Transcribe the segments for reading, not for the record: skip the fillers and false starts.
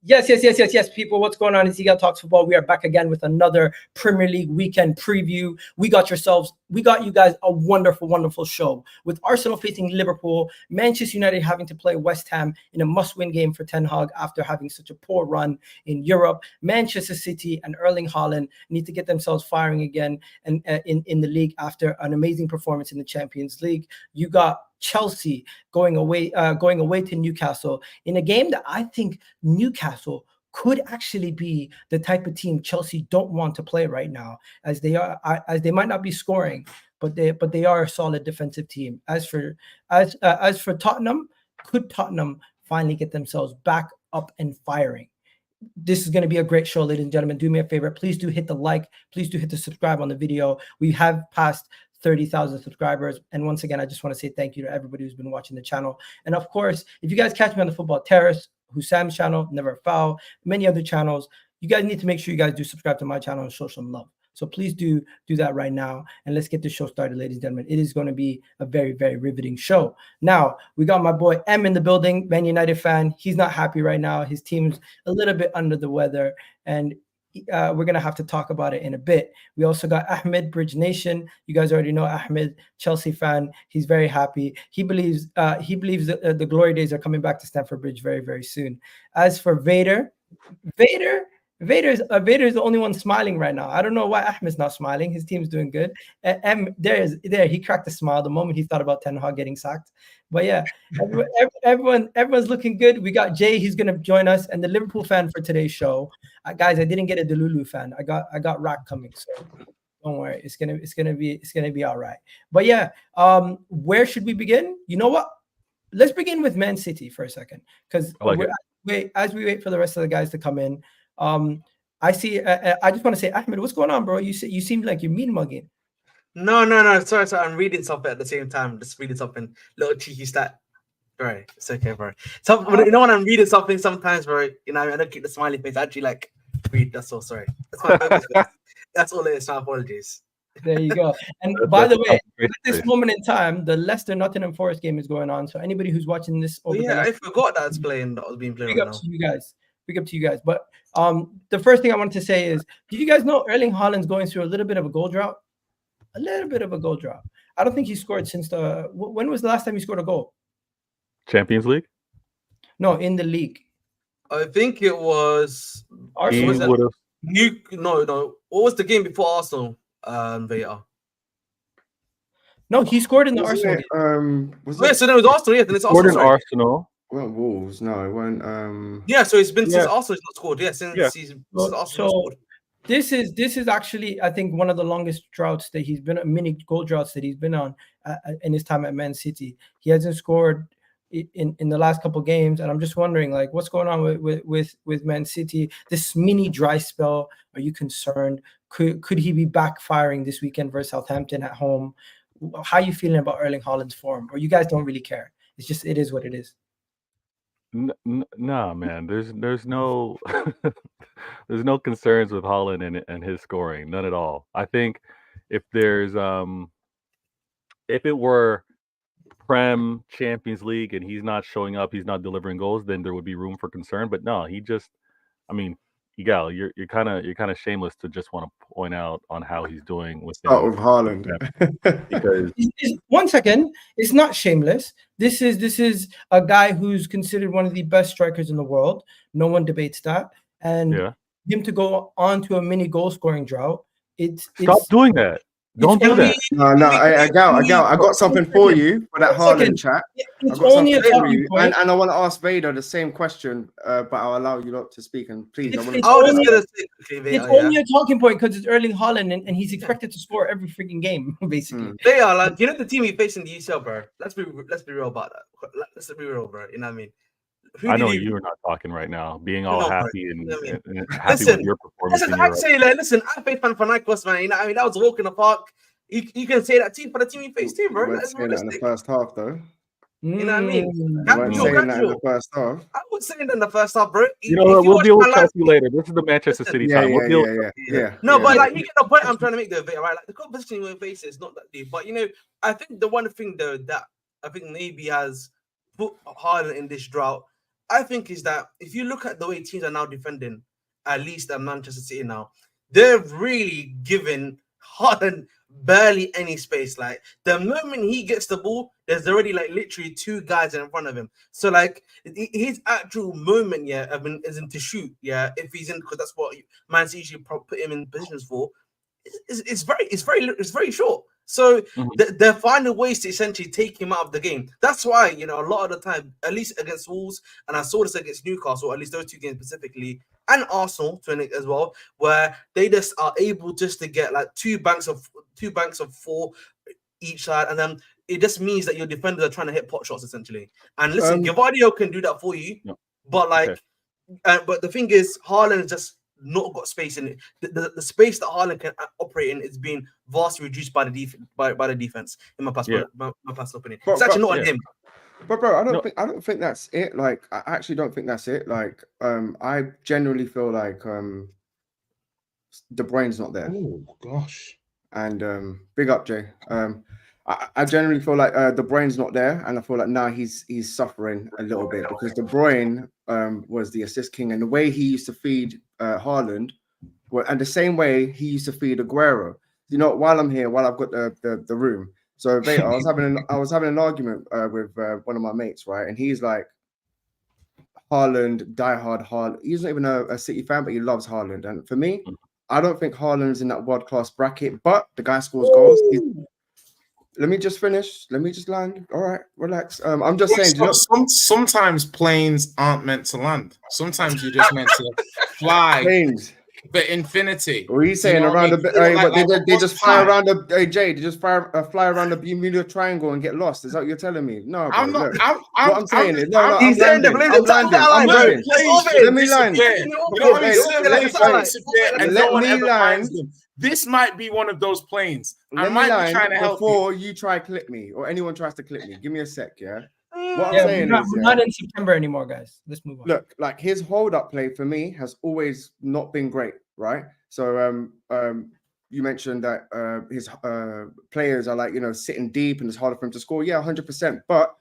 Yes, people. What's going on? It's Eagle Talks Football. We are back again with another Premier League weekend preview. We got you guys a wonderful show with Arsenal facing Liverpool, Manchester United having to play West Ham in a must-win game for Ten Hag after having such a poor run in Europe. Manchester City and Erling Haaland need to get themselves firing again and in the league after an amazing performance in the Champions League. You got Chelsea going away to Newcastle in a game that I think Newcastle could actually be the type of team Chelsea don't want to play right now, as they might not be scoring, but they are a solid defensive team. As for Tottenham, could Tottenham finally get themselves back up and firing? This is going to be a great show, ladies and gentlemen. Do me a favor, please do hit the like, please do hit the subscribe on the video. We have passed 30,000 subscribers. And once again, I just want to say thank you to everybody who's been watching the channel. And of course, if you guys catch me on the Football Terrace, Husam's channel, Never Foul, many other channels, you guys need to make sure you guys do subscribe to my channel and show some love. So please do that right now. And let's get this show started, ladies and gentlemen. It is going to be a very, very riveting show. Now, we got my boy M in the building, Man United fan. He's not happy right now. His team's a little bit under the weather. And we're going to have to talk about it in a bit. We also got Ahmed, Bridge Nation. You guys already know Ahmed, Chelsea fan. He's very happy. He believes that the glory days are coming back to Stamford Bridge very, very soon. As for Vader's the only one smiling right now. I don't know why Ahmed's not smiling. His team's doing good. There he cracked a smile the moment he thought about Ten Hag getting sacked. But yeah, everyone's looking good. We got Jay. He's gonna join us, and the Liverpool fan for today's show. Guys, I didn't get a Delulu fan. I got Rack coming, so don't worry. It's gonna be all right. But yeah, where should we begin? You know what? Let's begin with Man City for a second, because as we wait for the rest of the guys to come in. I see. I just want to say, Ahmed, what's going on, bro? You seem like you're mean mugging. No. Sorry. I'm reading something at the same time. Just reading something, little cheeky stat. Bro, it's okay, bro. So you know when I'm reading something, sometimes, bro, you know I don't keep the smiley face. I actually like read. That's all. Sorry. That's my purpose. That's all it is. My apologies. There you go. And by the way, at this moment in time, the Leicester Nottingham Forest game is going on. So anybody who's watching this, I forgot that it's playing. That was being played. Big up to you guys. Big up to you guys. But the first thing I wanted to say is, did you guys know Erling Haaland's going through a little bit of a goal drought? A little bit of a goal drought. I don't think he scored since when was the last time he scored a goal? Champions League? No, in the league. I think it was Arsenal. No. What was the game before Arsenal? Veta. No, he scored in the Arsenal game. So it was Arsenal. Yeah, then it's scored in Arsenal. Well, Wolves, no, it won't. Yeah, so it's been since Arsenal's not scored. Yeah, since Arsenal scored. This is actually, I think, one of the longest droughts that he's been, mini goal droughts that he's been on in his time at Man City. He hasn't scored in the last couple of games, and I'm just wondering, like, what's going on with Man City? This mini dry spell. Are you concerned? Could he be backfiring this weekend versus Southampton at home? How are you feeling about Erling Haaland's form? Or you guys don't really care? It is what it is. Nah, man. There's no there's no concerns with Haaland and his scoring, none at all. I think if it were Prem Champions League and he's not showing up, he's not delivering goals, then there would be room for concern. But no, Igal, you're kind of shameless to just want to point out on how he's doing with Haaland. Because one second, it's not shameless. This is a guy who's considered one of the best strikers in the world. No one debates that. And him to go on to a mini goal scoring drought. Stop doing that. Don't do that. No, I got something for you for that Haaland chat. It's only a talking point. And I want to ask Vader the same question, but I'll allow you lot to speak. And please, it's only a talking point because it's Erling Haaland and he's expected to score every freaking game, basically. They are like, you know, the team he faced in the UCL, bro. Let's be real about that. Let's be real, bro. You know what I mean? I know you're not talking right now, being all happy and happy with your performance. Listen, I'd say, I played Panathinaikos, man. You know what I mean? That was a walk in the park. You can say that team for the team you faced too, bro. That's saying that in the first half, though. You know what I mean? You weren't saying that in the first half. I was saying that in the first half, bro. You know what? We'll deal with Chelsea later. This is the Manchester City time. But like, you get the point I'm trying to make, though, right? Like, the competition we're facing is not that deep. But, you know, I think the one thing, though, that I think maybe has put Haaland in this drought I think is that if you look at the way teams are now defending, at least at Manchester City now, they're really giving Haaland barely any space. Like the moment he gets the ball, there's already like literally two guys in front of him. So like his actual moment, isn't to shoot. Yeah, if he's in, because that's what Man City usually put him in positions for. It's very short. So they're finding ways to essentially take him out of the game. That's why, a lot of the time, at least against Wolves, and I saw this against Newcastle, at least those two games specifically, and Arsenal to an as well, where they just are able just to get like two banks of 4 each side, and then it just means that your defenders are trying to hit pot shots essentially. And listen, Gavardio can do that for you, but like, but the thing is, Haaland is just not got space in it. The space that Haaland can operate in is being vastly reduced by the defense. In my personal opinion, it's actually not on him. But bro, I don't think that's it. Like, I actually don't think that's it. Like, I generally feel like De Bruyne's not there. Oh gosh. And big up, Jay. I generally feel like De Bruyne's not there, and I feel like now he's suffering a little bit because De Bruyne was the assist king, and the way he used to feed Haaland, and the same way he used to feed Aguero. While I'm here, while I've got the room. So Veta, I was having an argument with one of my mates, right? And he's like, Haaland, diehard Haaland. He's not even a City fan, but he loves Haaland. And for me, I don't think Haaland's in that world-class bracket, but the guy scores goals. Let me just finish. Let me just land. All right, relax. I'm just saying. Sometimes planes aren't meant to land. Sometimes you're just meant to fly. Planes. But infinity. What are you saying? Around they just fly around the Jay. They just fly around the Bermuda Triangle and get lost. Is that what you're telling me? No, bro, I'm not. What I'm saying is, no, he's saying the I'm landing. Let me land. Let me land. This might be one of those planes. I might be trying to help before you try clip me or anyone tries to clip me. Give me a sec, yeah. What I'm saying is, we're not in September anymore, guys. Let's move on. Look, like his hold-up play for me has always not been great, right? So, you mentioned that his players are like sitting deep and it's harder for him to score. Yeah, 100%. But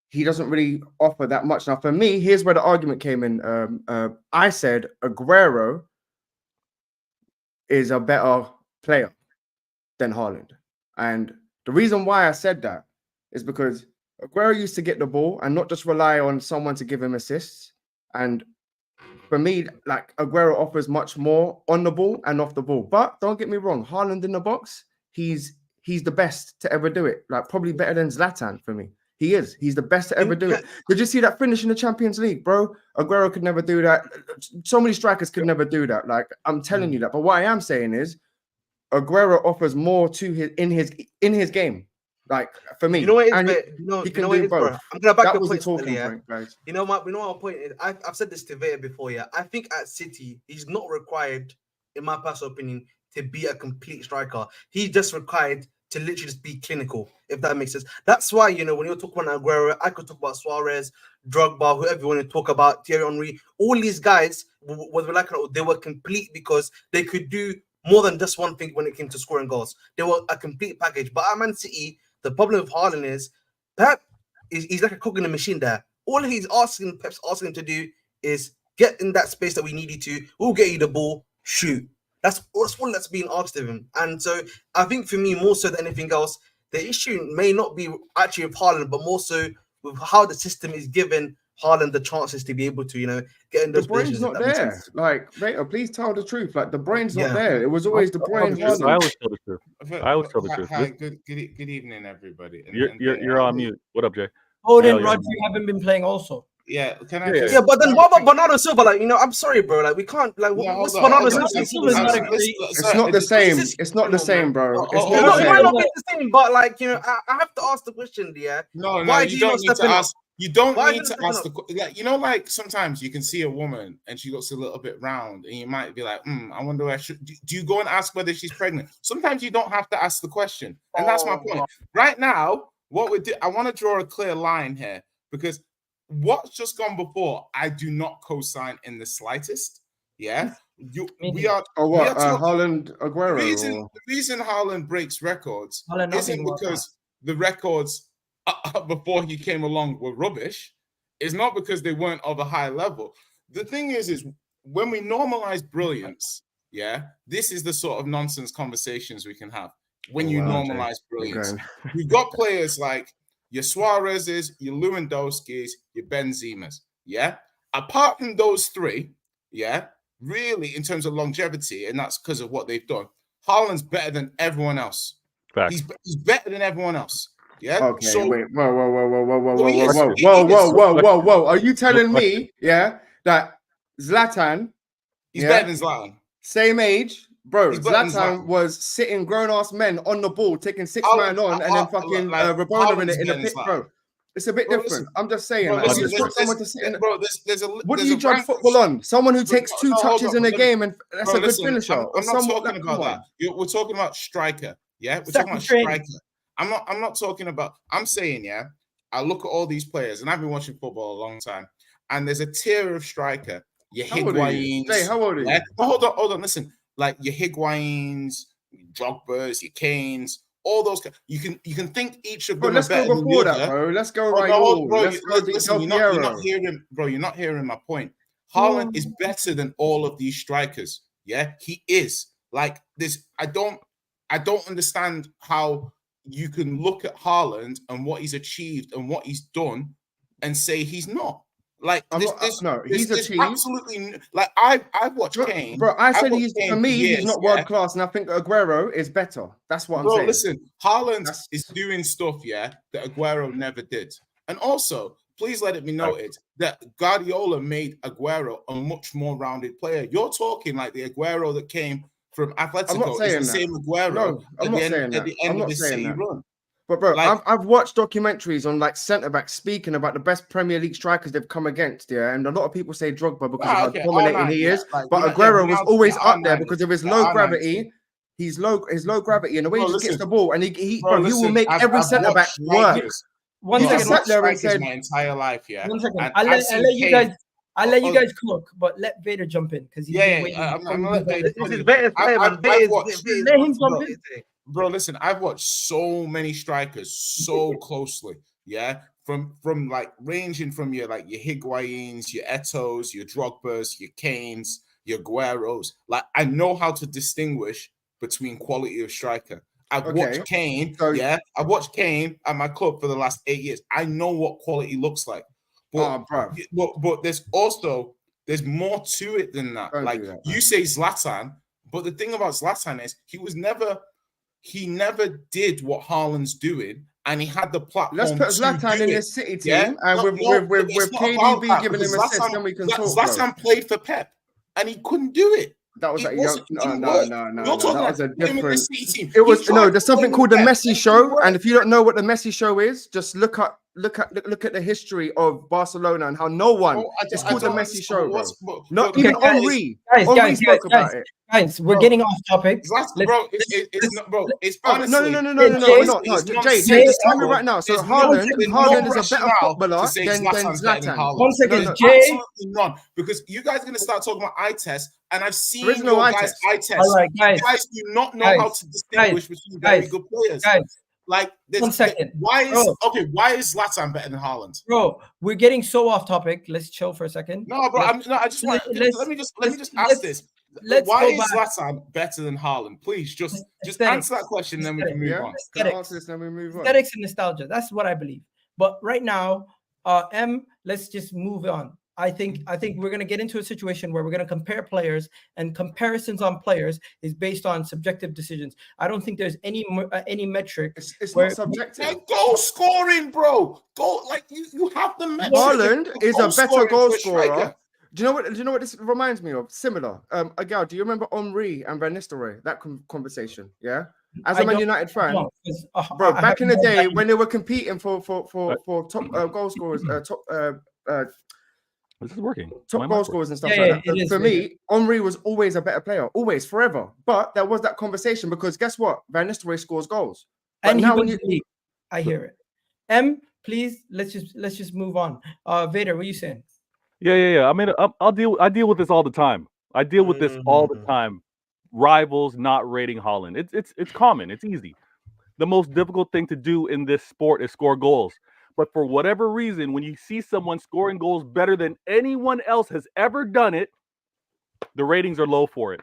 he doesn't really offer that much. Now, for me, here's where the argument came in. I said Aguero is a better player than Haaland, and the reason why I said that is because Aguero used to get the ball and not just rely on someone to give him assists. And for me, like Aguero offers much more on the ball and off the ball. But don't get me wrong, Haaland in the box, he's the best to ever do it. Like probably better than Zlatan for me. He is. He's the best to ever do it. Did you see that finish in the Champions League, bro? Aguero could never do that. So many strikers could never do that. Like I'm telling you that. But what I am saying is, Aguero offers more to in his game. Like for me, you know what it is, and he can do do both. Bro. I'm gonna back that your was the point, talking yeah. point, guys. You know what my point is? I've said this to Veta before, yeah. I think at City, he's not required, in my personal opinion, to be a complete striker. He's just required to literally just be clinical, if that makes sense. That's why, when you're talking about Aguero, I could talk about Suarez, Drogba, whoever you want to talk about, Thierry Henry. All these guys, whether like they were complete because they could do more than just one thing when it came to scoring goals. They were a complete package. But at Man City, the problem with Haaland is Pep he's like a cog in the machine there. All Pep's asking him to do is get in that space that we need you to. We'll get you the ball, shoot. That's all that's being asked of him. And so I think for me, more so than anything else, the issue may not be actually with Haaland, but more so with how the system is giving Haaland the chances to be able to, get in those positions. The Bruyne's not there. Like, Veta, please tell the truth. Like, the Bruyne's not there. It was always De Bruyne. I always tell the truth. I always tell the truth. Hi, good evening, everybody. You're on mute. What up, Jay? Oh, then Roger, you haven't been playing also. Yeah, can I? Yeah, but then what about Bernardo Silva? Like, I'm sorry, bro. Like, we can't. Like, what's Bernardo Silva? It's not the same. It's not the same, bro. It's not the same. It might not be the same, but like, I have to ask the question, yeah. No, you don't need to ask. You don't need to ask like sometimes you can see a woman and she looks a little bit round and you might be like, I wonder where do you go and ask whether she's pregnant? Sometimes you don't have to ask the question. And that's my point. Right now, I want to draw a clear line here because what's just gone before, I do not co-sign in the slightest. Yeah. Haaland, Aguero. The reason Haaland breaks records isn't because the records before he came along were rubbish. It's not because they weren't of a high level. The thing is when we normalize brilliance, yeah, this is the sort of nonsense conversations we can have. When you normalize brilliance, you've got players like your Suarez's, your Lewandowski's, your Benzema's, yeah? Apart from those three, yeah, really, in terms of longevity, and that's because of what they've done, Haaland's better than everyone else. Facts. He's better than everyone else. Yeah. Okay. So, wait. Whoa. Are you telling me, yeah, that Zlatan? He's better than Zlatan. Same age, bro. He's better than Zlatan was sitting grown-ass men on the ball, taking 6 man on, and then fucking Rabona in the pit, bro. It's a bit different. Listen, I'm just saying. bro, like, listen, you just want someone to sit in. Bro, there's a. What do you judge football on? Someone who takes 2 touches in a game and that's a good finisher. I'm not talking about that. We're talking about striker. Yeah, we're talking about striker. I'm not talking about. I'm saying, yeah. I look at all these players, and I've been watching football a long time, and there's a tier of striker. Your Higuains. Jay, how old are you? Yeah? Hold on. Listen, like your Higuains, your Drogba's, your Kanes, all those. You can think each of them. Let's go before that, bro. Let's go Raul. Listen, you're not hearing my point. Haaland is better than all of these strikers. Yeah, he is. Like this, I don't understand how you can look at Haaland and what he's achieved and what he's done and say he's not. Like he's achieved absolutely. Like I've watched Kane, bro. I said he's not world class, and I think Aguero is better. That's what I'm saying. Listen, Haaland is doing stuff, yeah, that Aguero never did, and also please let it be noted that Guardiola made Aguero a much more rounded player. You're talking like the Aguero that came from Atletico is the same Aguero at the end of the City run. But bro, like, I've watched documentaries on like centre backs speaking about the best Premier League strikers they've come against, yeah, and a lot of people say Drogba because of how dominating he is, but Aguero was always up there because of his low gravity. His low gravity and the way he just gets the ball, and he will make every centre back work. One second, sat there and said my entire life, yeah. 1 second, I'll let you guys cook, but let Vader jump in because I'm gonna let Vader. This is Vader's play, man. Let him jump in. Bro, listen, I've watched so many strikers so closely, yeah, from like ranging from your Higuains, your Eto's, your Drogba's, your Kanes, your Agueros. Like I know how to distinguish between quality of striker. I've watched Kane, I've watched Kane at my club for the last 8 years. I know what quality looks like. But, but there's more to it than that. You say Zlatan, but the thing about Zlatan is he never did what Haaland's doing, and he had the platform. Let's put Zlatan in his City team, and with KDB giving him assists, then we can talk. Zlatan played for Pep, and he couldn't do it. That was no. That was a different. It was There's something called the Messi show, and if you don't know what the Messi show is, just look at the history of Barcelona and how no one. It's called the Messi show, bro. Not even Henry. Guys, spoke about it. Guys, we're getting off topic. It's honestly. No. Jay, just tell me right now. So Haaland is a better footballer than Zlatan. 1 second, Jay. Absolutely none. Because you guys are going to start talking about eye test, and I've seen your guys' eye test. All right, guys. You guys do not know how to distinguish between very good players. Like, 1 second. Why is Zlatan better than Haaland? Bro, we're getting so off topic. Let's chill for a second. No, bro. Let me just ask this. Why is Zlatan better than Haaland? Please, just answer that question, then we can move on. Aesthetics and nostalgia. That's what I believe. But right now, let's just move on. I think we're going to get into a situation where we're going to compare players, and comparisons on players is based on subjective decisions. I don't think there's any metric. It's not subjective. Goal scoring, bro. Goal, like you have the metric. Haaland is a better goal scorer. Do you know what this reminds me of? Similar. Again, do you remember Henry and Van Nistelrooy? That conversation, yeah. As a Man United fan, bro, back in the day when they were competing for top goal scorers, this is working. Top goal scorers and stuff like that. For me, Henry was always a better player, always, forever. But there was that conversation because guess what? Van Nistelrooy scores goals. And now I hear it. Please, let's just move on. Vader, what are you saying? Yeah. I mean, I deal with this all the time. I deal with this all the time. Rivals not rating Haaland. It's common. It's easy. The most difficult thing to do in this sport is score goals. But for whatever reason, when you see someone scoring goals better than anyone else has ever done it, the ratings are low for it.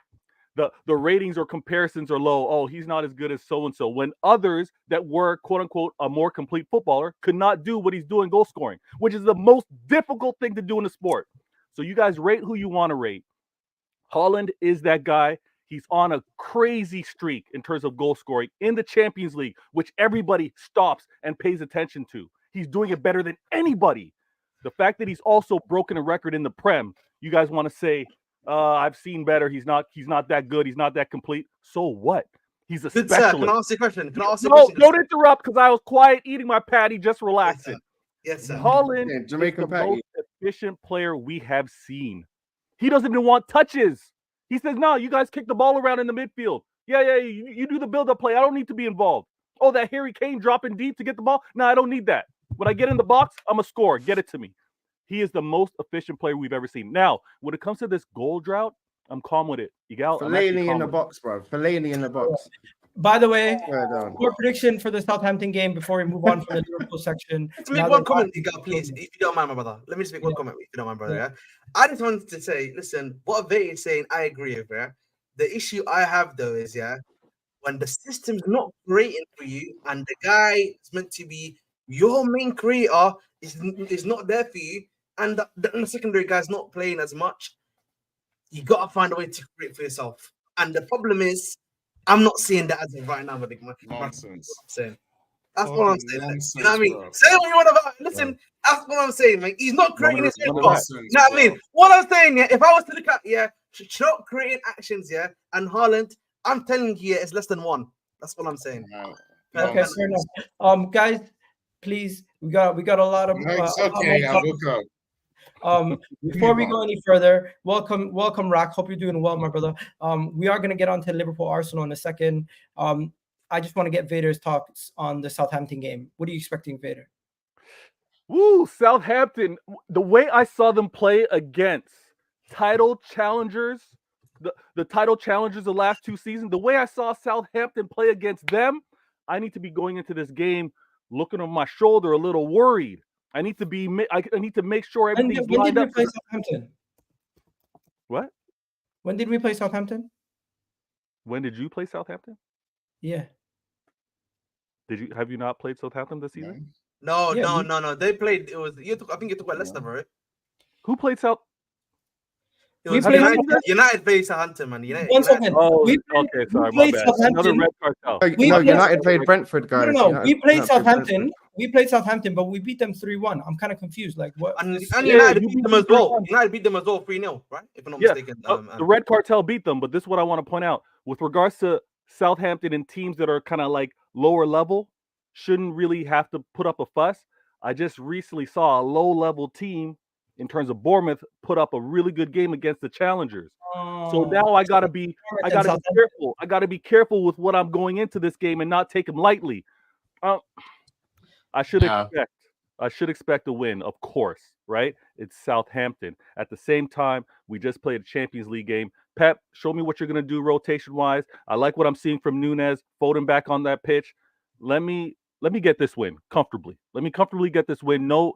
The ratings or comparisons are low. Oh, he's not as good as so-and-so. When others that were, quote unquote, a more complete footballer could not do what he's doing goal scoring, which is the most difficult thing to do in the sport. So you guys rate who you want to rate. Haaland is that guy. He's on a crazy streak in terms of goal scoring in the Champions League, which everybody stops and pays attention to. He's doing it better than anybody. The fact that he's also broken a record in the Prem, you guys want to say, I've seen better. He's not that good. He's not that complete. So what? He's a Good specialist. sir, can I ask you a question? No, don't interrupt because I was quiet eating my patty, just relaxing. Yes, sir. Haaland is the most efficient player we have seen. He doesn't even want touches. He says, no, you guys kick the ball around in the midfield. Yeah, you do the build-up play. I don't need to be involved. Oh, that Harry Kane dropping deep to get the ball? No, I don't need that. When I get in the box, I'm a scorer. Get it to me. He is the most efficient player we've ever seen. Now, when it comes to this goal drought, I'm calm with it. Fellaini in the box, bro. Fellaini in the box. By the way, your prediction for the Southampton game before we move on from the Liverpool section. Let's make one comment, please, if you don't mind, my brother. Let me just make one comment, if you don't mind, brother. Yeah? I just wanted to say, listen, what Vate is saying, I agree with. Yeah? The issue I have, though, is, when the system's not creating for you and the guy is meant to be your main creator is not there for you, and the secondary guy's not playing as much, you got to find a way to create for yourself. And the problem is, I'm not seeing that as of right now. Nonsense. That's what I'm saying. You know what I mean? Say what you want about it. Listen, that's what I'm saying, man. He's not creating his own box. You know what I mean? What I'm saying, if I was to look at, not creating actions, and Haaland, I'm telling you, it's less than 1. That's what I'm saying. Okay, fair enough. Guys, please, we got a lot of. It's okay. I'll look up. Before we go any further, welcome, Rack. Hope you're doing well, my brother. We are going to get on to Liverpool Arsenal in a second. I just want to get Vader's thoughts on the Southampton game. What are you expecting, Vader? Woo, Southampton. The way I saw them play against title challengers, the title challengers the last 2 seasons, the way I saw Southampton play against them, I need to be going into this game looking on my shoulder a little worried. I need to make sure everything's lined up. When did we play Southampton? What? When did we play Southampton? When did you play Southampton? Yeah. Have you not played Southampton this season? No. They played. It was. I think you talk about Leicester, bro. Who played South? It was United played Southampton, man. United. Oh, okay, sorry, my bad. Another red cartel. United played Brentford, guys. No, we played Southampton. We played Southampton, but we beat them 3-1. I'm kind of confused. Like what? And United beat them as well. United beat them as well 3-0, right? If I'm not mistaken. The red cartel beat them, but this is what I want to point out with regards to Southampton and teams that are kind of like lower level shouldn't really have to put up a fuss. I just recently saw a low level team in terms of Bournemouth put up a really good game against the challengers. So now I gotta be careful. I gotta be careful with what I'm going into this game and not take them lightly. I should expect a win, of course, right? It's Southampton. At the same time, we just played a Champions League game. Pep, show me what you're gonna do rotation-wise. I like what I'm seeing from Nunez, Foden back on that pitch. Let me get this win comfortably. Let me comfortably get this win. No.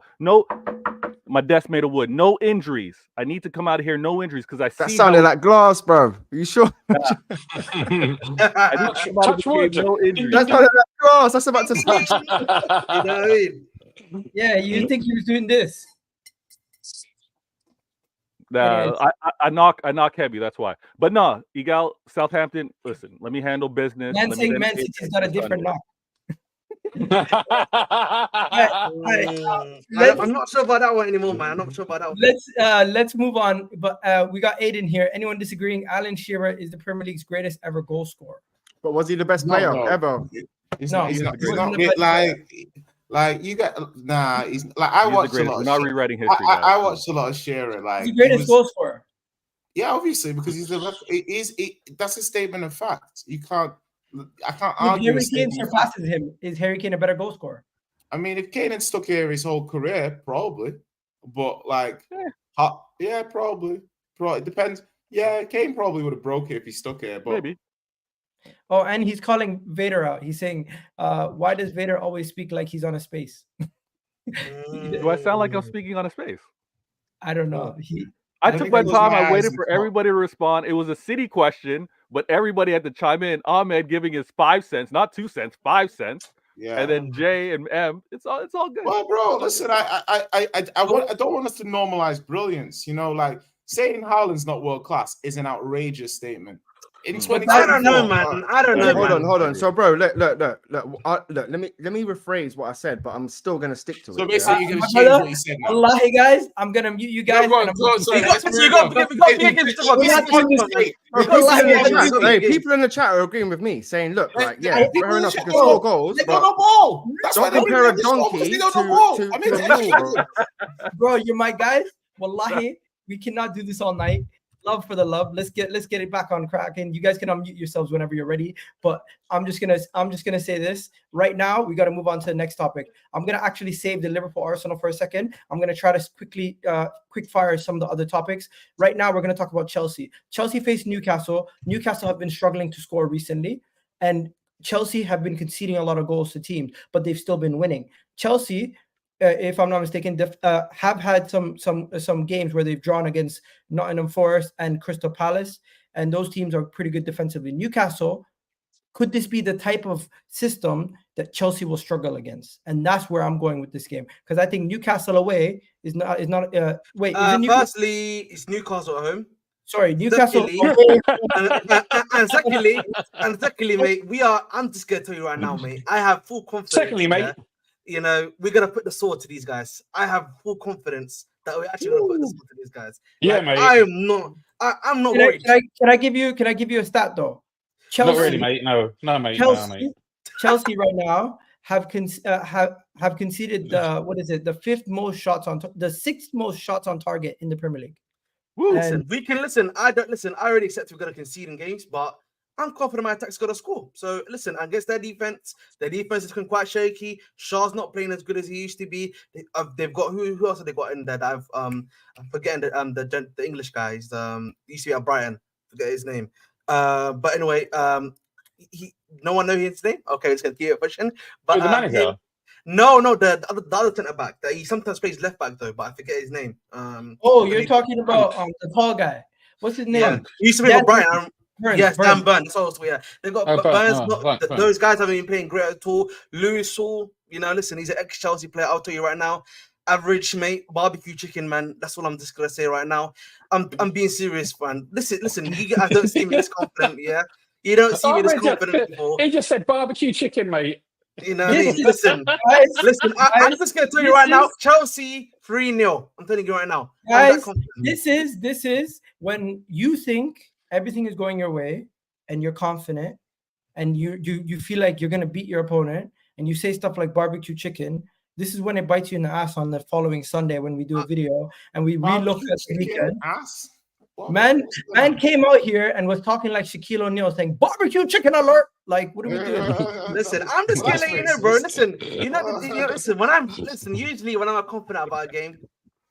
My desk made of wood. No injuries. I need to come out of here. No injuries because that sounded like glass, bro. Are you sure? I need to come out of the game, no injuries. That sounded like glass. That's about to switch. You know what I mean? Yeah, you think he was doing this? I knock heavy. That's why. But no, Egal, Southampton. Listen, let me handle business. Man saying Man City's got a different knock. I'm not sure about that one anymore, man. I'm not sure about that one. Let's move on. But we got Aiden here. Anyone disagreeing? Alan Shearer is the Premier League's greatest ever goal scorer. But was he the best player ever? He's not like you got He's like I watched a lot. We're not rewriting history. I watched a lot of Shearer. Like he's the greatest goal scorer. Yeah, obviously because he's that's a statement of fact. I can't argue. Harry Kane surpasses him. Is Harry Kane a better goal scorer? I mean, if Kane had stuck here his whole career, probably. But like, probably. It depends. Yeah, Kane probably would have broke it if he stuck here. But maybe. Oh, and he's calling Vader out. He's saying, "Why does Vader always speak like he's on a space?" Do I sound like I'm speaking on a space? I don't know. I Let took me my close time. my I eyes waited and for talk. everybody to respond. It was a city question, but everybody had to chime in. Ahmed giving his 5 cents, not 2 cents, 5 cents. Yeah. And then Jay and M. It's all good. Well, bro, listen, I don't want us to normalize brilliance. You know, like saying Haaland's not world class is an outrageous statement. In 2024, I don't know, man. I don't know, man. Hold on. So, bro, look. Let me rephrase what I said, but I'm still gonna stick to So it. basically, yeah? you're gonna change what you said now. Wallahi, guys, I'm gonna mute you guys. No, and I'm go, gonna- sorry, You let's got move to on. get Hey, people in the chat are agreeing with me, saying, look, like, yeah, fair enough, you can Bro, score goals, They got but no ball. That's why don't they don't compare a even score, because donkey they got no ball. to I mean, a mule, bro. Bro, you're my guys. Wallahi, we cannot do this all night. Love for the love. Let's get it back on cracking. You guys can unmute yourselves whenever you're ready. But I'm just gonna say this right now. We got to move on to the next topic. I'm gonna actually save the Liverpool Arsenal for a second. I'm gonna try to quick fire some of the other topics. Right now, we're gonna talk about Chelsea. Chelsea faced Newcastle. Newcastle have been struggling to score recently, and Chelsea have been conceding a lot of goals to teams, but they've still been winning. Chelsea, if I'm not mistaken, have had some games where they've drawn against Nottingham Forest and Crystal Palace, and those teams are pretty good defensively. Newcastle, could this be the type of system that Chelsea will struggle against? And that's where I'm going with this game, because I think Newcastle away is not. Wait, is it Newcastle? Firstly, it's Newcastle at home. Sorry, Newcastle. Secondly, and secondly, mate, I'm just gonna tell you right now, mate. I have full confidence. Secondly, mate, you know, we're gonna put the sword to these guys. I have full confidence that we're actually gonna put the sword to these guys. Yeah, like, mate. I'm not worried. Can I give you a stat though? Chelsea, not really, mate. No, mate. Chelsea right now have conceded the sixth most shots on target in the Premier League. Listen, we can listen. I already accept we're gonna concede in games, but I'm confident my attack's gonna score. So listen, against their defense is quite shaky. Shaw's not playing as good as he used to be. They've got who else have they got in there? That I'm forgetting the English guys. Used to be at Brighton. Forget his name. But anyway, no one knows his name. Okay, it's gonna keep it pushing. But the manager. No, the other centre back. He sometimes plays left back though, but I forget his name. You're talking about the tall guy. What's his name? Yeah. He used to play for Brighton. Yes, Dan Burn. So yeah, they got Burns. Those guys haven't been playing great at all. Lewis Saul, you know, listen, he's an ex-Chelsea player. I'll tell you right now, average, mate. Barbecue chicken, man. That's what I'm just gonna say right now. I'm being serious, man. Listen. You guys don't see me this confident, yeah. You don't see me this confident before. He just said barbecue chicken, mate. You know what I mean? Listen. I'm just gonna tell you right now, Chelsea 3-0. I'm telling you right now, guys. This is when you think everything is going your way and you're confident and you feel like you're gonna beat your opponent and you say stuff like barbecue chicken. This is when it bites you in the ass on the following Sunday when we do a video and we relook at the weekend. Man came out here and was talking like Shaquille O'Neal, saying "barbecue chicken alert." Like, what are we doing? Listen, I'm just gonna let you know, bro. Listen, listen. Usually when I'm confident about a game,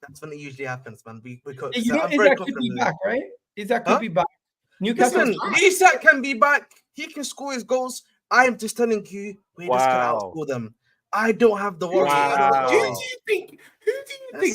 that's when it usually happens, man. Because I'm very confident. Could be back, right? Isak could be back. Newcastle. Listen, Isak can be back. He can score his goals. I am just telling you, we're just gonna outscore them. I don't have the worry. Who do you think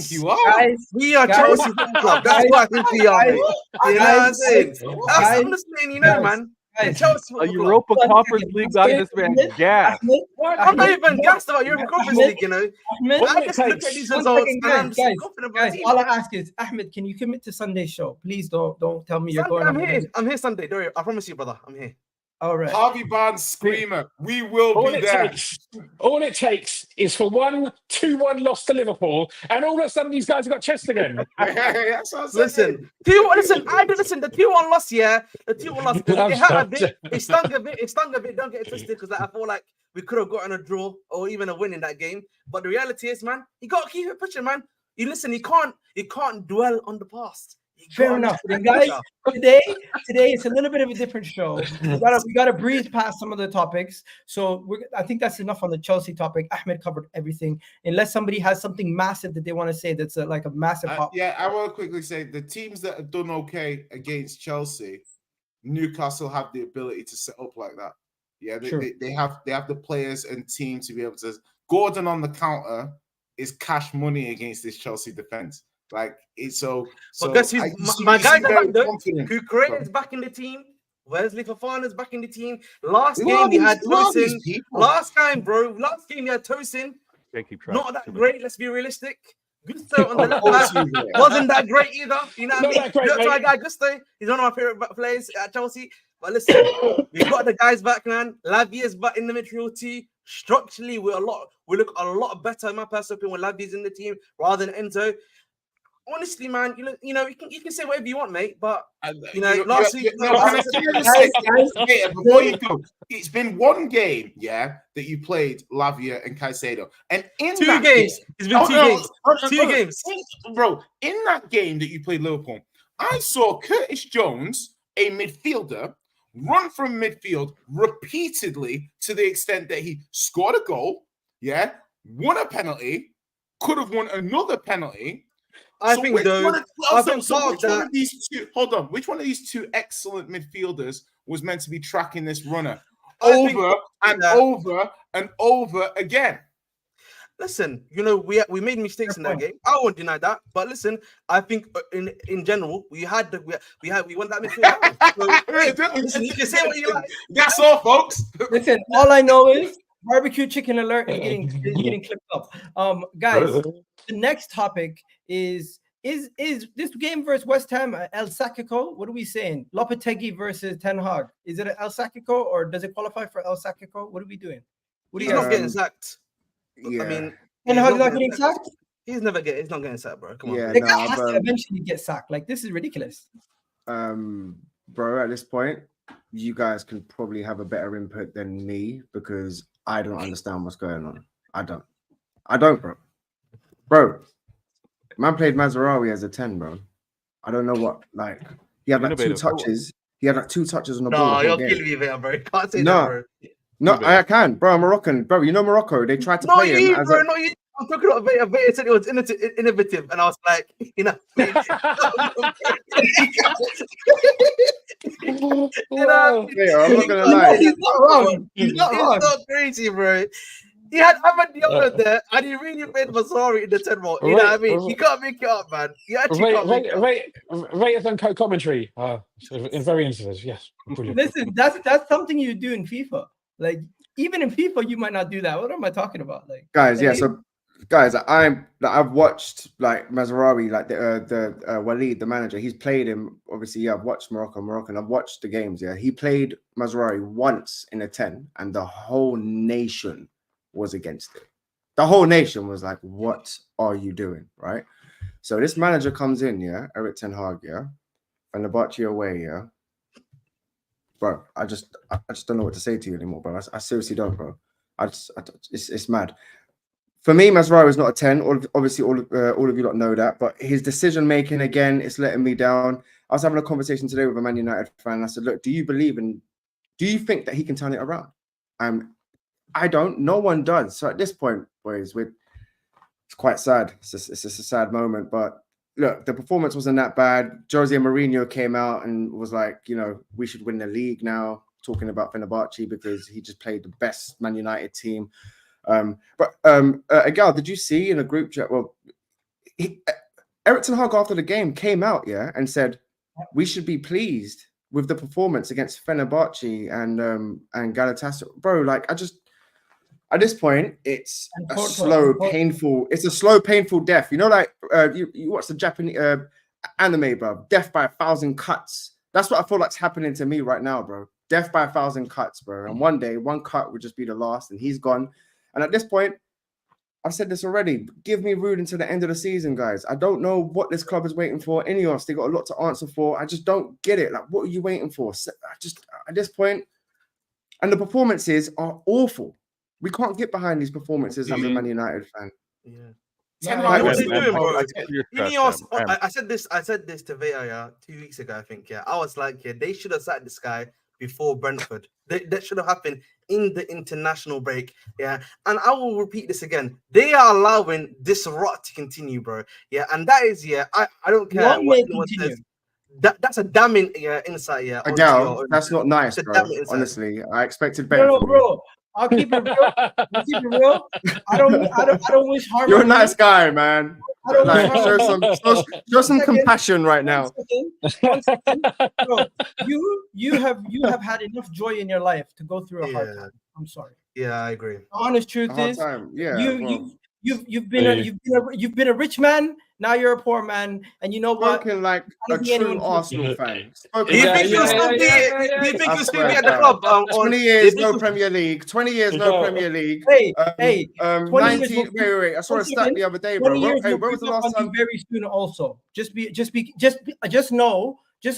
you are? Guys, we are Chelsea Football Club. That's what I think we are. You know what I'm saying? I'm just saying, you know, man. Chelsea a Europa Conference League got this man gassed. I'm not even gassed about Europa Conference League, you know. I just look at these results and I'm just confident about it. All I ask is, Ahmed, can you commit to Sunday's show? Please don't tell me you're going. I'm here Sunday. Don't worry. I promise you, brother. I'm here. All right. Harvey Barnes screamer. We will be there. All it takes is for 2-1 loss to Liverpool, and all of a sudden these guys have got chest again. Listen, the 2-1 loss, yeah. The 2-1 loss. It hurt a bit. It stung a bit. Don't get it twisted, because I feel like we could have gotten a draw or even a win in that game. But the reality is, man, you gotta keep it pushing, man. You can't dwell on the past. Fair enough. And guys, today it's a little bit of a different show. We gotta breeze past some of the topics. So I think that's enough on the Chelsea topic. Ahmed covered everything. Unless somebody has something massive that they want to say, that's like a massive pop. Yeah, I will quickly say the teams that have done okay against Chelsea, Newcastle have the ability to set up like that. Yeah, they have the players and team to be able to. Gordon on the counter is cash money against this Chelsea defense. Like it's so. But guess who's my guys are back though? Cucurella's back in the team. Wesley Fofana's back in the team. Last game we had Tosin. Last game we had Tosin. Not that great. Let's be realistic. Gusto on the left back wasn't that great either. You know what I mean? Look, my guy Gusto. He's one of my favorite players at Chelsea. But listen, we've got the guys back, man. Lavia's back in the midfield too. Structurally, we look a lot better in my personal opinion when Lavia's in the team rather than Enzo. Honestly, man, you know, you can say whatever you want, mate, but last week. Before you go, it's been one game, that you played Lavia and Caicedo, and in two games, it's been two games, bro. In that game that you played Liverpool, I saw Curtis Jones, a midfielder, run from midfield repeatedly to the extent that he scored a goal, won a penalty, could have won another penalty. Which one of these two excellent midfielders was meant to be tracking this runner over and over again? Listen, we made mistakes in that game. I won't deny that. But listen, I think in general, we won that midfield. Listen, you can say what you like. That's all, folks. Listen, all I know is barbecue chicken alert is getting clipped up. Guys, the next topic is this game versus West Ham El-Sackico? What are we saying? Lopetegui versus Ten Hag. Is it El-Sackico or does it qualify for El-Sackico? What are we doing? He's not getting sacked. Yeah. I mean, Ten Hag's not getting sacked? He's not getting sacked, bro. Come on. Yeah, the guy has to eventually get sacked. Like, this is ridiculous. Bro, at this point, you guys can probably have a better input than me because I don't understand what's going on. I don't, bro. Bro, man played Mazraoui as a 10, bro. I don't know what, like, he had like 2 touches. He had like 2 touches on the ball. No, you're killing me there, bro. Can't say that, bro. No, I can, bro. I'm Moroccan, bro. You know Morocco? They tried to play him. I'm talking about Veta said it was innovative, and I was like, I'm not gonna lie. He's not wrong. He's not crazy, bro. He had Ahmad Diallo there, and he really made Mazraoui in the 10 role. You know what I mean? You can't make it up, man. You actually can't make it up. Rate and co-commentary. In very instances, yes. Brilliant. Listen, that's something you do in FIFA. Like, even in FIFA, you might not do that. What am I talking about? Like, guys, so guys, I've watched like Mazraoui, like the Walid, the manager. He's played him. Obviously, I've watched Moroccan. I've watched the games. Yeah, he played Mazraoui once in a 10, and the whole nation was against it. The whole nation was like, "What are you doing?" Right? So this manager comes in, Erik Ten Hag, and the Fenerbahce away, bro. I just don't know what to say to you anymore, bro. I seriously don't, bro. It's mad. For me, Mazraoui is not a 10. Obviously, all of you lot know that. But his decision making again is letting me down. I was having a conversation today with a Man United fan. And I said, "Look, do you think that he can turn it around?" I don't. No one does. So at this point, boys, it's quite sad. It's just a sad moment. But look, the performance wasn't that bad. Jose Mourinho came out and was like, we should win the league now. Talking about Fenerbahce because he just played the best Man United team. Agal, did you see in a group chat? Well, Erik Ten Hag after the game came out, and said we should be pleased with the performance against Fenerbahce and Galatasaray, bro. Like, at this point, it's a slow, painful death. Like you watch the Japanese anime, bro. Death by 1,000 cuts. That's what I feel like's happening to me right now, bro. Death by 1,000 cuts, bro. And one day, one cut would just be the last, and he's gone. And at this point, I've said this already. Give me Rude until the end of the season, guys. I don't know what this club is waiting for. Ineos, they got a lot to answer for. I just don't get it. Like, what are you waiting for? At this point, and the performances are awful. We can't get behind these performances as a Man United fan. Yeah. What they doing, bro? Ineos, I said this to Vea 2 weeks ago, I think. I was like, they should have sacked this guy before Brentford. That should have happened in the international break. And I will repeat this again. They are allowing this rot to continue, bro. And that is, I don't care what anyone says. That's a damning insight. Agal, that's not nice, bro. Honestly, I expected better. Bro, I'll keep it real. I'll keep it real. I don't wish harm. You're a on nice you. guy, man. I don't Like, wish harm on you. show some One second. compassion right now. 1 second. Bro, you have had enough joy in your life to go through a hard time. I'm sorry. Yeah, I agree. The honest A truth hard is, time. Yeah. you've been a rich man. Now you're a poor man, and you know what? Spoken like I a don't see true anyone- Arsenal fan. Spoken Do you like think a you'll true still Arsenal be? fan. Do you think I you'll still swear be at to the God. club? 20 years, no Premier League. 20 years, no Premier League. Hey, hey, 20 19. years. Wait. I saw a stat the other day, bro. 20 years Hey, will when was creep the up last on you time? very soon. Also, just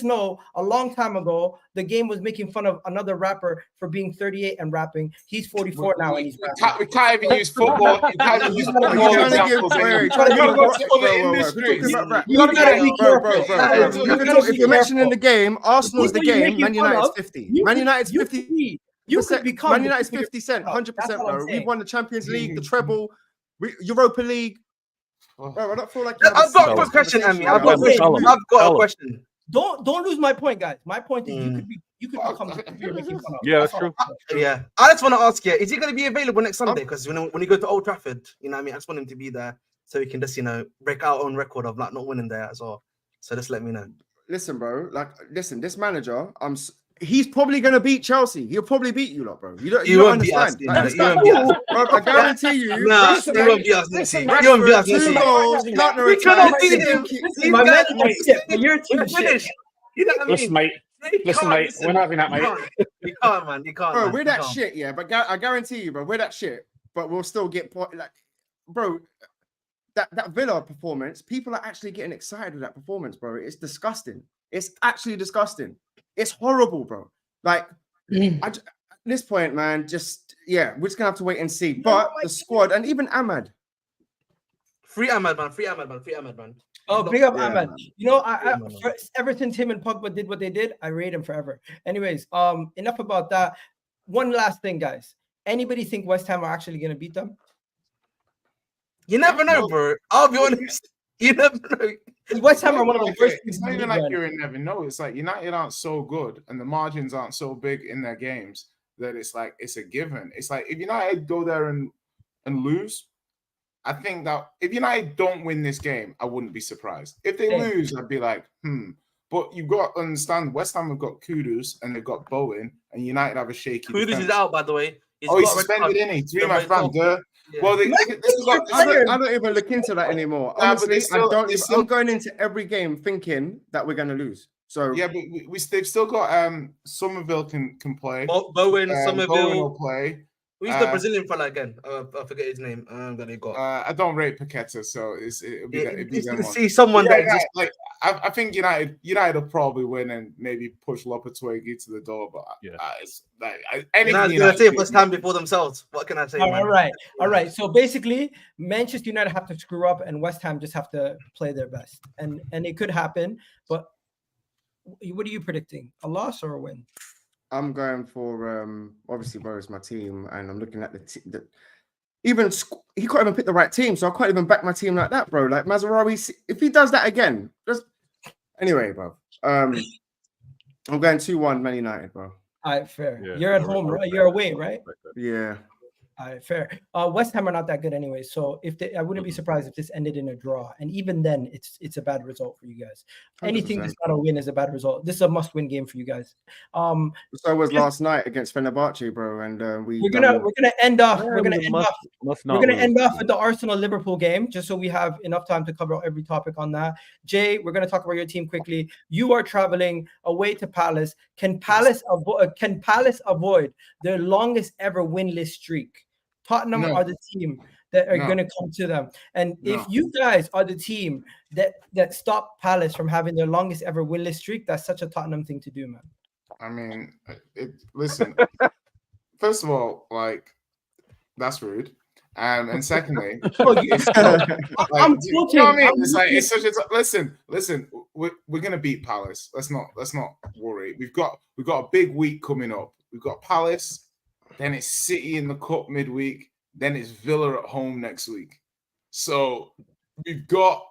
know. A long time ago, the game was making fun of another rapper for being 38 and rapping. He's 44 now, and he's rapping. We can't even use football. You can't even use Are football you trying to give? examples anymore. Wait, trying to You give? gotta go to other We're industries. talking about rap. You gotta be Bro. careful. If you're mentioning the game, Arsenal's the People you're game. Man making fun United's of, 50. You Man could- United's you 50. could be- You could become Man the United's people 50 cent, you're- 100%, That's what I'm bro. saying. We've won the Champions League, the treble, Europa League. Bro, I don't feel like I've got a quick question, Amy. I've got a question. Don't lose my point, guys. My point is you could become the people you're making fun of. Yeah, that's true. Yeah, I just want to ask you: is he going to be available next Sunday? Because when you go to Old Trafford, you know, what I mean, I just want him to be there so we can just, break our own record of like not winning there as well. So just let me know. Listen, bro. This manager, he's probably gonna beat Chelsea. He'll probably beat you lot, bro. You don't understand. Bro, I guarantee you. Nah, he won't beat us next season. He won't beat us next 2 season. goals, counter We cannot attack. beat him. My man is shit, but you're too shit. Finish. You know what I mean? Listen, mate. Listen, mate. We're not having that, mate. You can't, man. You can't. Bro, man. we're You that can't. shit, yeah. But I guarantee you, bro, we're that shit. But we'll still get bro. That Villa performance, people are actually getting excited with that performance, bro. It's disgusting. It's actually disgusting. It's horrible, bro. Like, at this point, man, we're just gonna have to wait and see. But the squad and even Ahmad. Free Ahmad, man. Oh, big up Yeah, Ahmed. man. Ever since him and Pogba did what they did, I rate him forever. Anyways, enough about that. One last thing, guys. Anybody think West Ham are actually going to beat them? You never know, bro. I'll be honest. You never know. West Ham are one of the worst It's teams. not in the even league like right you're in never know. It's like United aren't so good and the margins aren't so big in their games that it's like it's a given. It's like if United go there and lose, I think that if United don't win this game, I wouldn't be surprised. If they lose, I'd be like, But you've got to understand, West Ham have got Kudus and they've got Bowen, and United have a shaky Kudus defense. is out, by the way. He's suspended, isn't he? Three my friend. Yeah. Well, I don't even look into that anymore. Honestly, I'm going into every game thinking that we're going to lose. So yeah, but they've still got Somerville can play. Bowen, Somerville Bowen will play. Who's the Brazilian fella again? I forget his name. That they got. I don't rate Paqueta, so it'll be them see someone that just like I think United will probably win and maybe push Lopetegui to the door, but it's like anything. United say West Ham before themselves. What can I say? All right. So basically, Manchester United have to screw up, and West Ham just have to play their best, and it could happen. But what are you predicting? A loss or a win? I'm going for obviously, bro, it's my team, and I'm looking at the even he can't even pick the right team, so I can't even back my team like that, bro. Like Mazraoui, if he does that again, anyway, bro. I'm going 2-1 Man United, bro. All right, fair. Yeah, You're at home, right? You're away, right? Yeah. All right, fair. West Ham are not that good anyway, so I wouldn't be surprised if this ended in a draw, and even then, it's a bad result for you guys. 100%. Anything that's not a win is a bad result. This is a must-win game for you guys. So was last night against Fenerbahce, bro, and we're gonna end off. We're gonna end off with the Arsenal Liverpool game, just so we have enough time to cover every topic on that. Jay, we're gonna talk about your team quickly. You are traveling away to Palace. Can Palace avoid their longest ever winless streak? Tottenham are the team that are going to come to them. And if you guys are the team that stop Palace from having their longest ever winless streak, that's such a Tottenham thing to do, man. I mean, listen, first of all, like, that's rude. And secondly, it's such a listen, we're gonna beat Palace. Let's not worry. We've got a big week coming up. We've got Palace. Then it's City in the Cup midweek. Then it's Villa at home next week. So we've got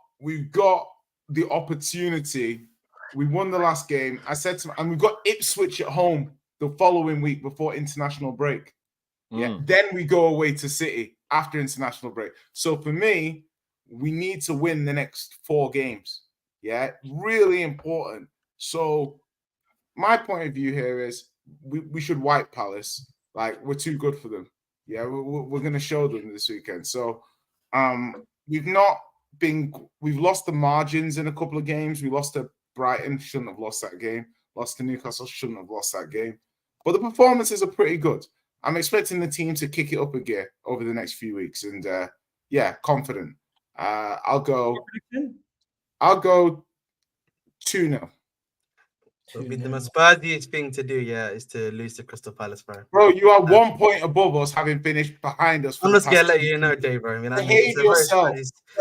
the opportunity. We won the last game. I said and we've got Ipswich at home the following week before international break. Yeah. Then we go away to City after international break. So for me, we need to win the next 4 games. Yeah, really important. So my point of view here is we should wipe Palace. Like, we're too good for them. Yeah, we're going to show them this weekend. So we've lost the margins in a couple of games. We lost to Brighton, shouldn't have lost that game. Lost to Newcastle, shouldn't have lost that game. But the performances are pretty good. I'm expecting the team to kick it up a gear over the next few weeks. And yeah, confident. I'll go 2-0. It'll be the most Spurs thing to do, is to lose to Crystal Palace, bro. Bro, you are 1 point above us, having finished behind us. I'm just gonna let you know, Jay, bro. I mean, behave yourself.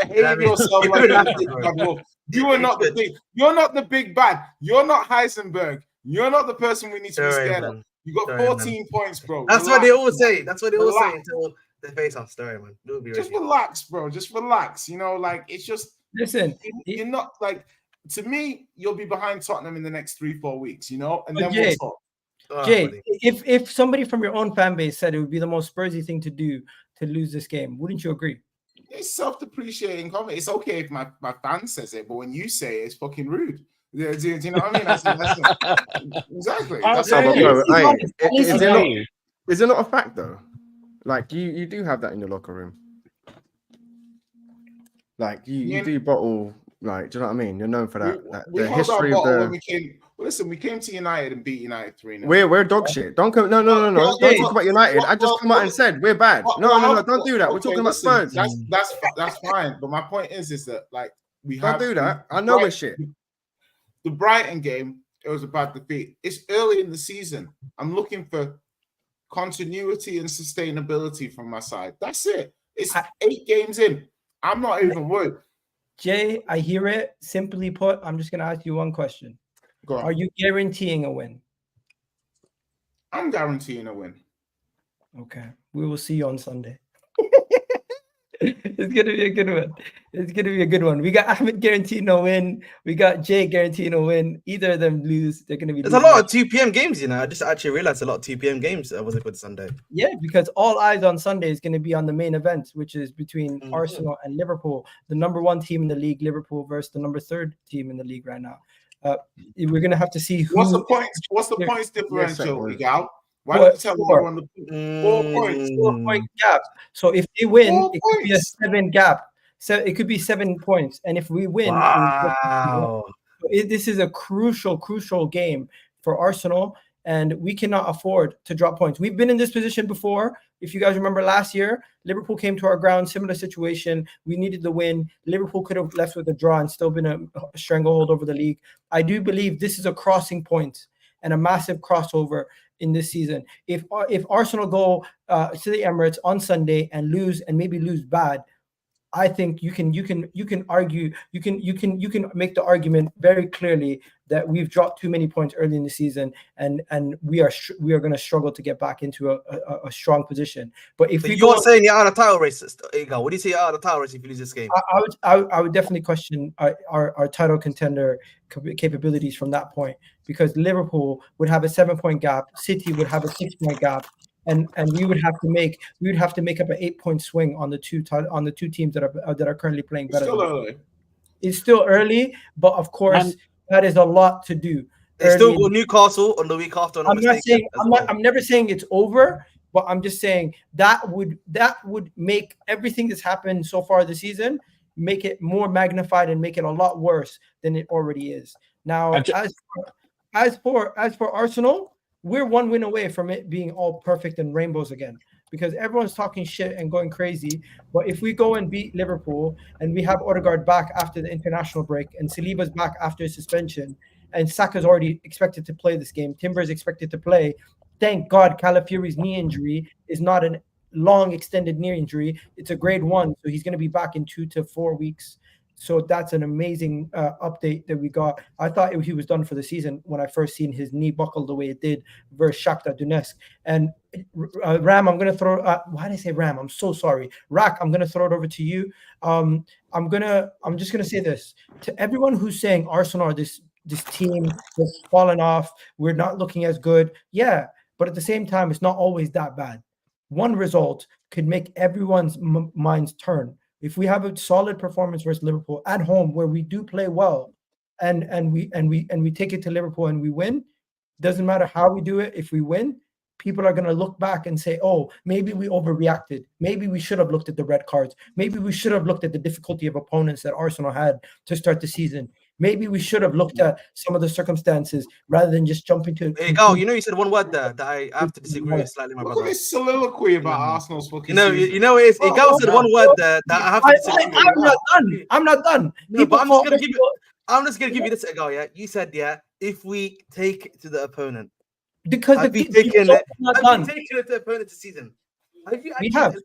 Behave yourself like you're the big bad wolf. You are not the big. You're not the big bad. You're not Heisenberg. You're not the person we need to be scared of. You got 14 points, bro. That's what they all say. That's what they all say until they face off. Story, man. Just relax, bro. Just relax. You know, like it's just. Listen, you're not like. To me, you'll be behind Tottenham in the next 3-4 weeks, you know, and then we'll talk. Jay, if somebody from your own fan base said it would be the most Spursy thing to do to lose this game, wouldn't you agree? It's self-depreciating comment. It's okay if my fan says it, but when you say it, it's fucking rude. Do you know what I mean? Exactly. Is it not a fact though? Like you do have that in your locker room. Like you do bottle. Like, do you know what I mean? You're known for that. The history of the. We came to United and beat United 3-0. We're dog shit. Don't come. No. Don't talk about United. I just come out and said we're bad. No. Don't do that. We're talking about Spurs. That's fine. But my point is that like we have. Don't do that. I know we're shit. The Brighton game, it was a bad defeat. It's early in the season. I'm looking for continuity and sustainability from my side. That's it. It's 8 games in. I'm not even worried. Jay, I hear it. Simply put, I'm just going to ask you one question. Go on. Are you guaranteeing a win? I'm guaranteeing a win. Okay. We will see you on Sunday. It's going to be a good one. It's going to be a good one. We got Ahmed guaranteeing no win. We got Jay guaranteeing a win. Either of them lose, they're going to be There's a lot of 2 p.m. games, you know. I just actually realized a lot of 2 p.m. games was a good Sunday. Yeah, because all eyes on Sunday is going to be on the main event, which is between Arsenal and Liverpool. The number 1 team in the league, Liverpool, versus the number 3 team in the league right now. We're going to have to see who. What's the points differential, Miguel? Why don't you tell me on the 4 points? 4-point gap. So if they win, it could be a 7 gap. So it could be 7 points. And if we win, this is a crucial game for Arsenal, and we cannot afford to drop points. We've been in this position before. If you guys remember last year, Liverpool came to our ground, similar situation. We needed the win. Liverpool could have left with a draw and still been a stranglehold over the league. I do believe this is a crossing point and a massive crossover in this season. If Arsenal go to the Emirates on Sunday and lose, and maybe lose bad, I think you can argue, you can make the argument very clearly that we've dropped too many points early in the season, and we are going to struggle to get back into a strong position. But if you're saying you're out of title race, Igor, what do you say you're out of title race if you lose this game? I would definitely question our title contender capabilities from that point, because Liverpool would have a 7-point gap, City would have a 6-point gap. And we would have to make up an 8-point swing on the two teams that are currently playing better. It's still early, but of course that is a lot to do. They still go Newcastle on the week after. I'm never saying it's over, but I'm just saying that would make everything that's happened so far this season, make it more magnified and make it a lot worse than it already is. Now, as for Arsenal, we're 1 win away from it being all perfect and rainbows again, because everyone's talking shit and going crazy. But if we go and beat Liverpool, and we have Odegaard back after the international break, and Saliba's back after his suspension, and Saka's already expected to play this game, Timber's expected to play. Thank God Calafiori's knee injury is not a long extended knee injury. It's a grade 1, so he's going to be back in 2 to 4 weeks. So that's an amazing update that we got. I thought he was done for the season when I first seen his knee buckle the way it did versus Shakhtar Donetsk. And Ram, I'm going to throw. Why did I say Ram? I'm so sorry. Rak, I'm going to throw it over to you. I'm just going to say this to everyone who's saying Arsenal are this team that's fallen off. We're not looking as good. Yeah, but at the same time, it's not always that bad. one result could make everyone's minds turn. If we have a solid performance versus Liverpool at home, where we do play well, and we take it to Liverpool and we win, doesn't matter how we do it. If we win, people are going to look back and say, oh, maybe we overreacted. Maybe we should have looked at the red cards. Maybe we should have looked at the difficulty of opponents that Arsenal had to start the season. Maybe we should have looked at some of the circumstances rather than just jumping to. Hey, Gal, you know, you said one word there that I have to disagree with slightly, my Look brother. at this soliloquy about Arsenal's fucking. You know, it's Gal said one word there that I have to disagree with. I'm not done. I'm not done. No, but I'm just gonna give you this, Gal. Yeah, you said if we take it to the opponent. Because have the you taken it to the opponent this season? We have.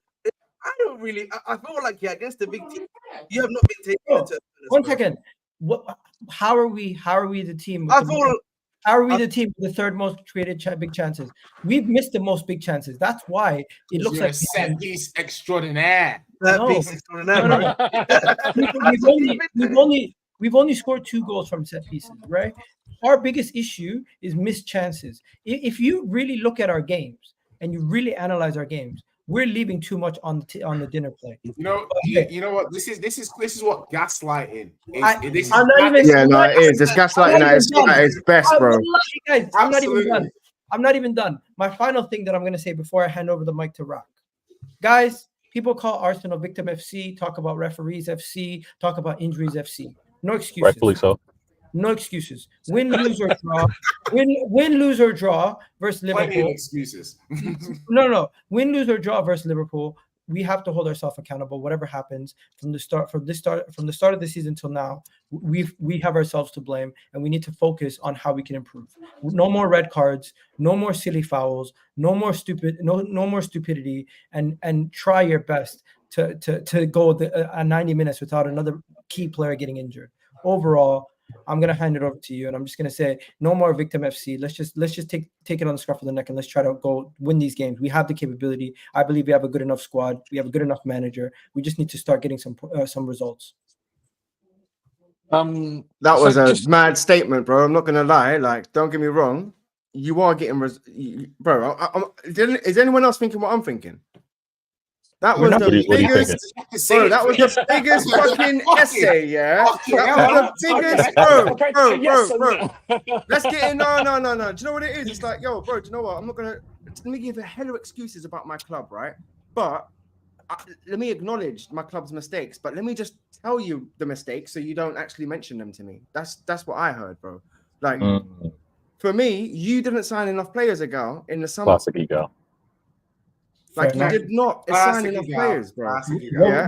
I don't really. I feel like against the big team, you have not been taking it to. One second. How are we the team? How are we the team with the third most created big chances? We've missed the most big chances. That's why it looks like a set piece extraordinaire. Piece extraordinaire. We've only scored 2 goals from set pieces, right? Our biggest issue is missed chances. If you really look at our games and you really analyze our games, we're leaving too much on the dinner plate. You know what? This is what gaslighting is. It is. It's gaslighting at its best, bro. Guys, I'm not even done. I'm not even done. My final thing that I'm going to say before I hand over the mic to Rock. Guys, people call Arsenal victim FC, talk about referees FC, talk about injuries FC. No excuses. Rightfully so. No excuses. Win, lose, or draw. Win, lose, or draw versus Liverpool. Plenty of excuses. No. Win, lose, or draw versus Liverpool. We have to hold ourselves accountable. Whatever happens from the start of the season till now, we have ourselves to blame, and we need to focus on how we can improve. No more red cards. No more silly fouls. No more stupidity. And try your best to go 90 minutes without another key player getting injured. Overall, I'm gonna hand it over to you, and I'm just gonna say no more victim FC. Let's just take it on the scruff of the neck, and let's try to go win these games. We have the capability. I believe we have a good enough squad. We have a good enough manager. We just need to start getting some results. That was a mad statement, bro. I'm not gonna lie. Like, don't get me wrong. You are getting bro. Is anyone else thinking what I'm thinking? That was the biggest, bro. That was the biggest fucking essay, yeah. That was the biggest, bro. Let's get in. No. Do you know what it is? It's like, yo, bro. Do you know what? I'm not gonna. Let me give a hell of excuses about my club, right? But let me acknowledge my club's mistakes. But let me just tell you the mistakes so you don't actually mention them to me. That's what I heard, bro. Like, for me, you didn't sign enough players ago in the summer. Classic ego. Like, you did not assign enough players, bro.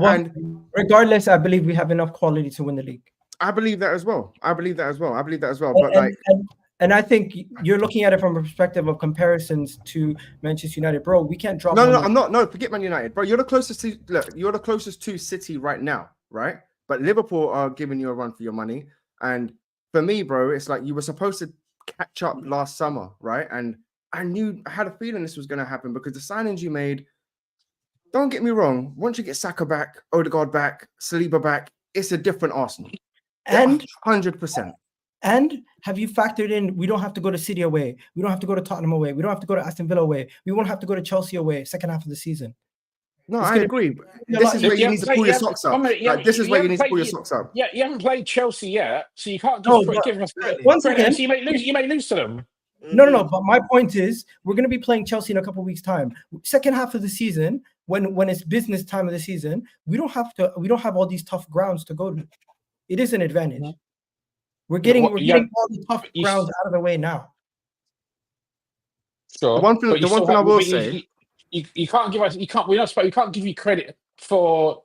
And regardless, I believe we have enough quality to win the league. I believe that as well. But and I think you're looking at it from a perspective of comparisons to Manchester United, bro. We can't drop. No, I'm not. No, forget Man United, bro. You're the closest to City right now, right? But Liverpool are giving you a run for your money. And for me, bro, it's like you were supposed to catch up last summer, right? And I had a feeling this was going to happen because the signings you made, don't get me wrong, once you get Saka back, Odegaard back, Saliba back, it's a different Arsenal. And 100%. And have you factored in, we don't have to go to City away. We don't have to go to Tottenham away. We don't have to go to Aston Villa away. We won't have to go to Chelsea away second half of the season. No, I agree. This is where you need to pull your socks up. This is where you need to pull your socks up. Yeah, you haven't played Chelsea yet, so you can't just give us once again. You may lose to them. No. But my point is, we're going to be playing Chelsea in a couple of weeks' time. Second half of the season, when it's business time of the season, we don't have all these tough grounds to go to. It is an advantage. We're getting all the tough grounds out of the way now. Sure. The one thing I will say, you can't give us. You can't. We can't give you credit for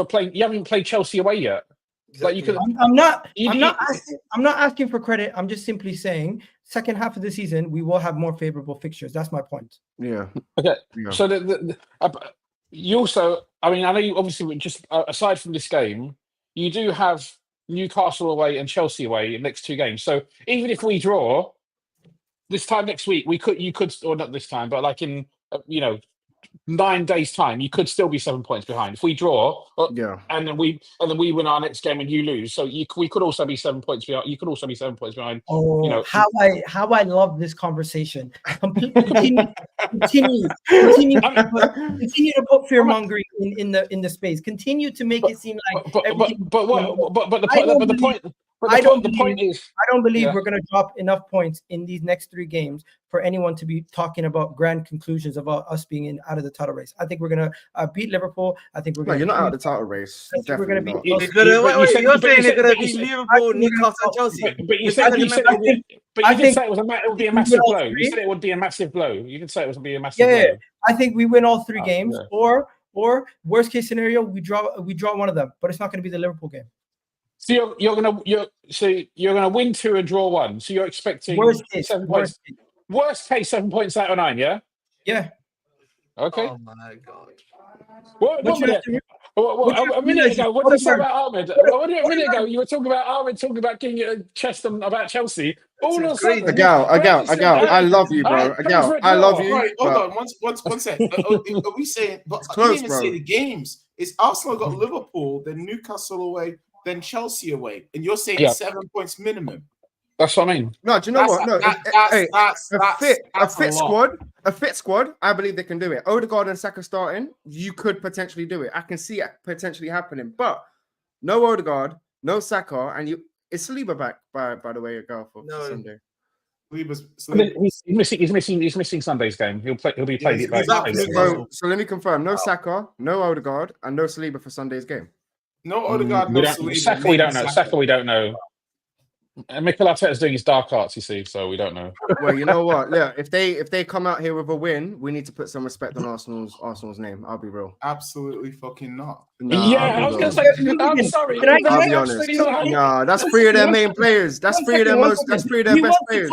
playing. You haven't played Chelsea away yet. Like you can. I'm not asking for credit. I'm just simply saying, second half of the season, we will have more favorable fixtures. That's my point. Yeah. Okay. Yeah. So you also. I mean, I know you obviously just aside from this game, you do have Newcastle away and Chelsea away in the next 2 games. So even if we draw this time next week, you could, or not this time, but like in 9 days' time, you could still be 7 points behind. If we draw, Yeah. and then we win our next game and you lose, so we could also be 7 points behind. You could also be 7 points behind. Oh, you know, how I love this conversation. Continue to put fear mongering in the space. Continue to make it seem like the point is, I don't believe we're going to drop enough points in these next 3 games for anyone to be talking about grand conclusions about us being out of the title race. I think we're going to beat Liverpool. I think we're going to. You're not out of the title race. We're going to beat. You're saying they're going to beat Liverpool, Newcastle, and Chelsea. But you said it would be a massive blow. You said it would be a massive blow. You didn't say it would be a massive blow. Yeah, I think we win all 3 games, or worst case scenario, we draw one of them, but it's not going to be the Liverpool game. So you're gonna win 2 and draw 1. So you're expecting worst case, 7 points. Worst case, 7 points out of 9. Yeah. Yeah. Okay. Oh my God. A minute ago, what did you say about Ahmed? A minute ago, you were talking about Ahmed talking about King Chestham about Chelsea. All of a sudden, Agal, I love you, bro. Agal, I love you. Right, hold on, one sec. Are we saying? But I didn't even say the games. It's Arsenal got Liverpool, then Newcastle away, then Chelsea away, and you're saying 7 points minimum. That's what I mean. No, do you know what? No, a fit squad. I believe they can do it. Odegaard and Saka starting, you could potentially do it. I can see it potentially happening, but no Odegaard, no Saka, and is Saliba back by the way, a girl for Sunday. He's missing Sunday's game. He'll be played. So let me confirm: no Saka, no Odegaard, and no Saliba for Sunday's game. No Odegaard, no Saliba. Saka, we don't know. Saka, we don't know. And Mikel Arteta's doing his dark arts, you see, so we don't know. Well, you know what? Yeah, if they come out here with a win, we need to put some respect on Arsenal's name. I'll be real. Absolutely fucking not. No, I was going to say, I'm sorry. I'll be honest. No, that's 3 of their main players. That's 3 of their best players.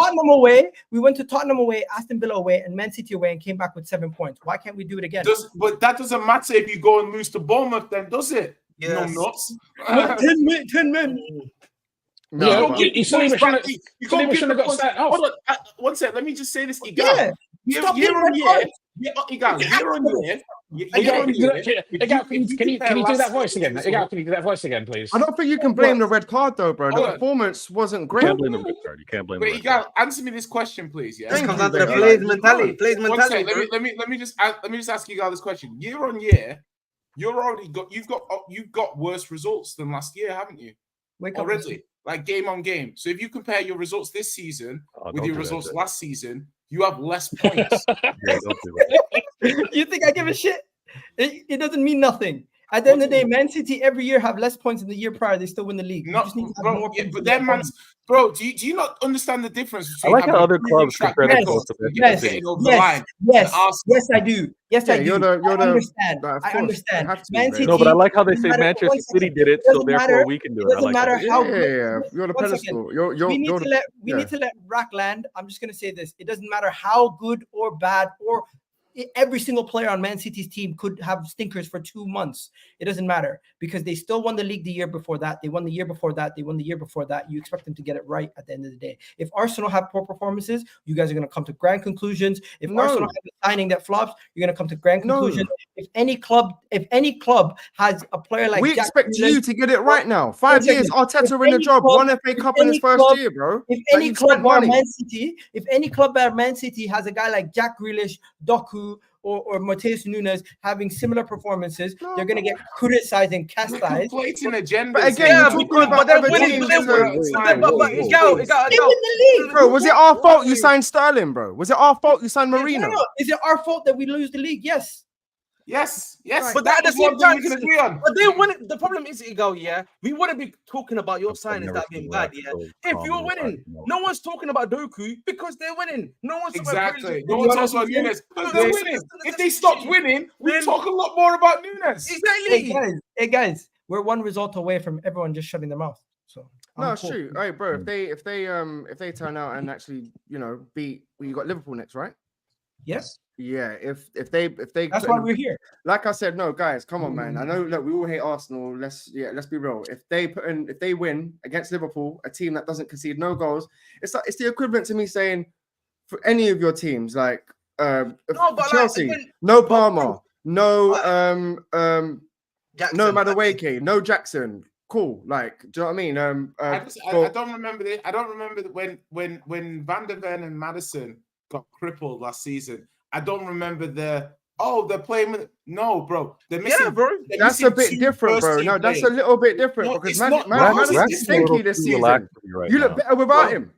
We went to Tottenham away, Aston Villa away, and Man City away, and came back with 7 points. Why can't we do it again? But that doesn't matter if you go and lose to Bournemouth, then does it? Yes. No nuts. 10 men. No, you shouldn't have got sent off. Hold on, 1 sec. Let me just say this, Igal. Yeah. Year on year. Can you do that voice again? Igal, can you do that voice again, please? I don't think you can blame the red card though, bro. The performance wasn't great. You can't blame the red card. You can't blame. Wait, Igal, answer me this question, please. Yeah. This comes down to the Blaze mentality. Let me just ask you guys this question. Year on year, you've got worse results than last year, haven't you? Already, like game on game. So if you compare your results this season with your results last season, you have less points. You think I give a shit? It doesn't mean nothing. At the end of the day, Man City every year have less points than the year prior. They still win the league. Bro, do you not understand the difference between? I like how other clubs compare themselves to yes, I do. Yes, I do. I understand. Man City, no, but I like how they say Manchester City did it, so therefore we can do it. It doesn't matter how. You're the pedestal. We need to let Rack land. I'm just gonna say this: it doesn't matter how good or bad or. Every single player on Man City's team could have stinkers for 2 months. It doesn't matter because they still won the league the year before that. They won the year before that. They won the year before that. You expect them to get it right at the end of the day. If Arsenal have poor performances, you guys are going to come to grand conclusions. If Arsenal have a signing that flops, you're going to come to grand conclusions. If any club has a player like Jack expect you to get it right now. 5 years, Arteta in the job, won FA Cup in his first year, bro. If any club at Man City has a guy like Jack Grealish, Doku, or Mateus Nunes having similar performances, they're going to get criticized and chastised. Agenda. But again, bro, was it our fault you signed Sterling, bro? Was it our fault you signed Marino? Is it our fault that we lose the league? Yes. Yes, right. But at the same time, but they wouldn't. The problem is, we wouldn't be talking about your signings that being bad. If you're winning, no one's talking about Doku because they're winning. No one's exactly. No one's talking about Nunes. They're winning. If they stopped winning, we talk a lot more about Nunes. Exactly. Hey guys, we're 1 result away from everyone just shutting their mouth. So it's true. All right, bro. If they turn out and actually beat, you got Liverpool next, right? Yes. Yeah, if they that's why we're here. Like I said, no, guys, come on, man. I know that we all hate Arsenal. Let's be real. If they win against Liverpool, a team that doesn't concede no goals, it's the equivalent to me saying for any of your teams, like but Chelsea, like, no Palmer, no Jackson, no Madueke, no Jackson. Cool. Like, do you know what I mean? I don't remember this. I don't remember when Van der Ven and Madison got crippled last season. I don't remember they're playing with bro. They're missing, yeah, bro. That's a bit different, bro. No, that's a little bit different because Madison's stinky this season. You look better without him.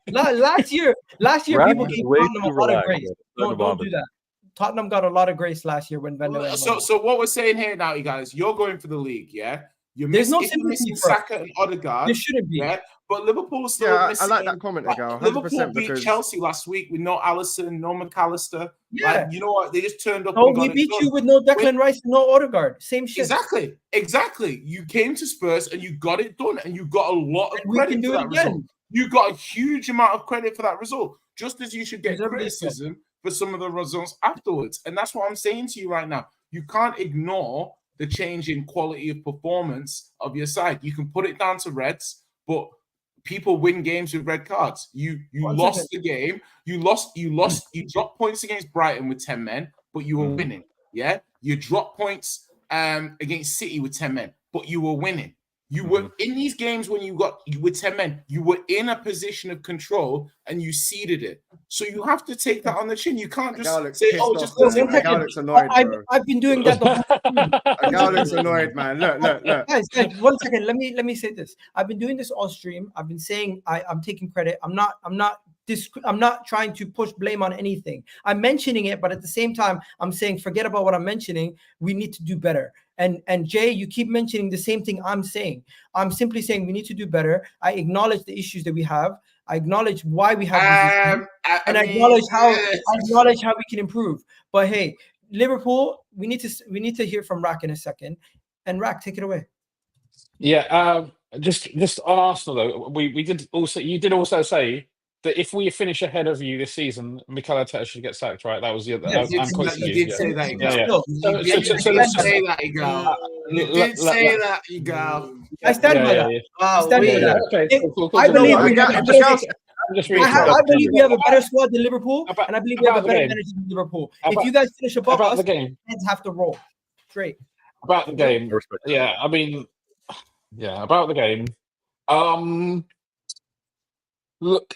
Last year, Rack people is gave way Tottenham a too lot of relaxed, grace. bro. Don't do that. Tottenham got a lot of grace last year when Van der Ven. So what we're saying here now, you guys, you're going for the league, yeah. There's no if you're missing Saka and Odegaard. There shouldn't be. Yeah, but Liverpool still. Yeah, missing, I like that comment, Agal. Liverpool beat Chelsea last week with no Alisson, no McAllister. Yeah, like, you know what? They just turned up. No, we beat you with no Declan Rice, no Odegaard. Same shit. Exactly. You came to Spurs and you got it done, and you got a lot of credit for that result. You got a huge amount of credit for that result, just as you should get criticism for some of the results afterwards. And that's what I'm saying to you right now. You can't ignore the change in quality of performance of your side. You can put it down to Reds, but people win games with red cards. You lost the game. You dropped points against Brighton with 10 men, but you were winning. Yeah, you dropped points against City with 10 men, but you were winning. You were in these games when you with 10 men, you were in a position of control and you seeded it. So you have to take that on the chin. You can't just say, just Agal's annoyed, bro. I've been doing that the whole Agal's annoyed, man. Look. Guys, 1 second. Let me say this. I've been doing this all stream. I've been saying I'm taking credit. I'm not trying to push blame on anything. I'm mentioning it, but at the same time, I'm saying forget about what I'm mentioning. We need to do better. And Jay, you keep mentioning the same thing I'm saying. I'm simply saying we need to do better. I acknowledge the issues that we have. I acknowledge why we have these issues, and I acknowledge how we can improve. But hey, Liverpool, we need to hear from Rack in a second. And Rack, take it away. Yeah, just on Arsenal though, you did also say that if we finish ahead of you this season, Mikel Arteta should get sacked, right? That was the other. You did say that, Igal. You did say that, Igal. You did say that, Igal. I stand by that. I stand by that. Okay, cool. I believe we have a better squad than Liverpool, and I believe we have a better manager than Liverpool. If you guys finish above us, heads have to roll straight. About the game, yeah. I mean, yeah, about the game. Look.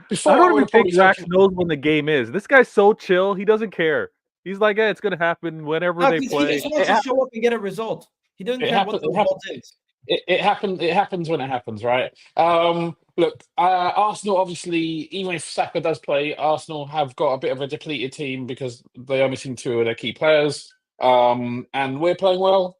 Before I don't even think Zach knows when the game is. This guy's so chill. He doesn't care. He's like, it's going to happen whenever they play. He just wants to show up and get a result. He doesn't care what the result is. It happens when it happens, right? Look, Arsenal, obviously, even if Saka does play, Arsenal have got a bit of a depleted team because they are missing two of their key players. And we're playing well.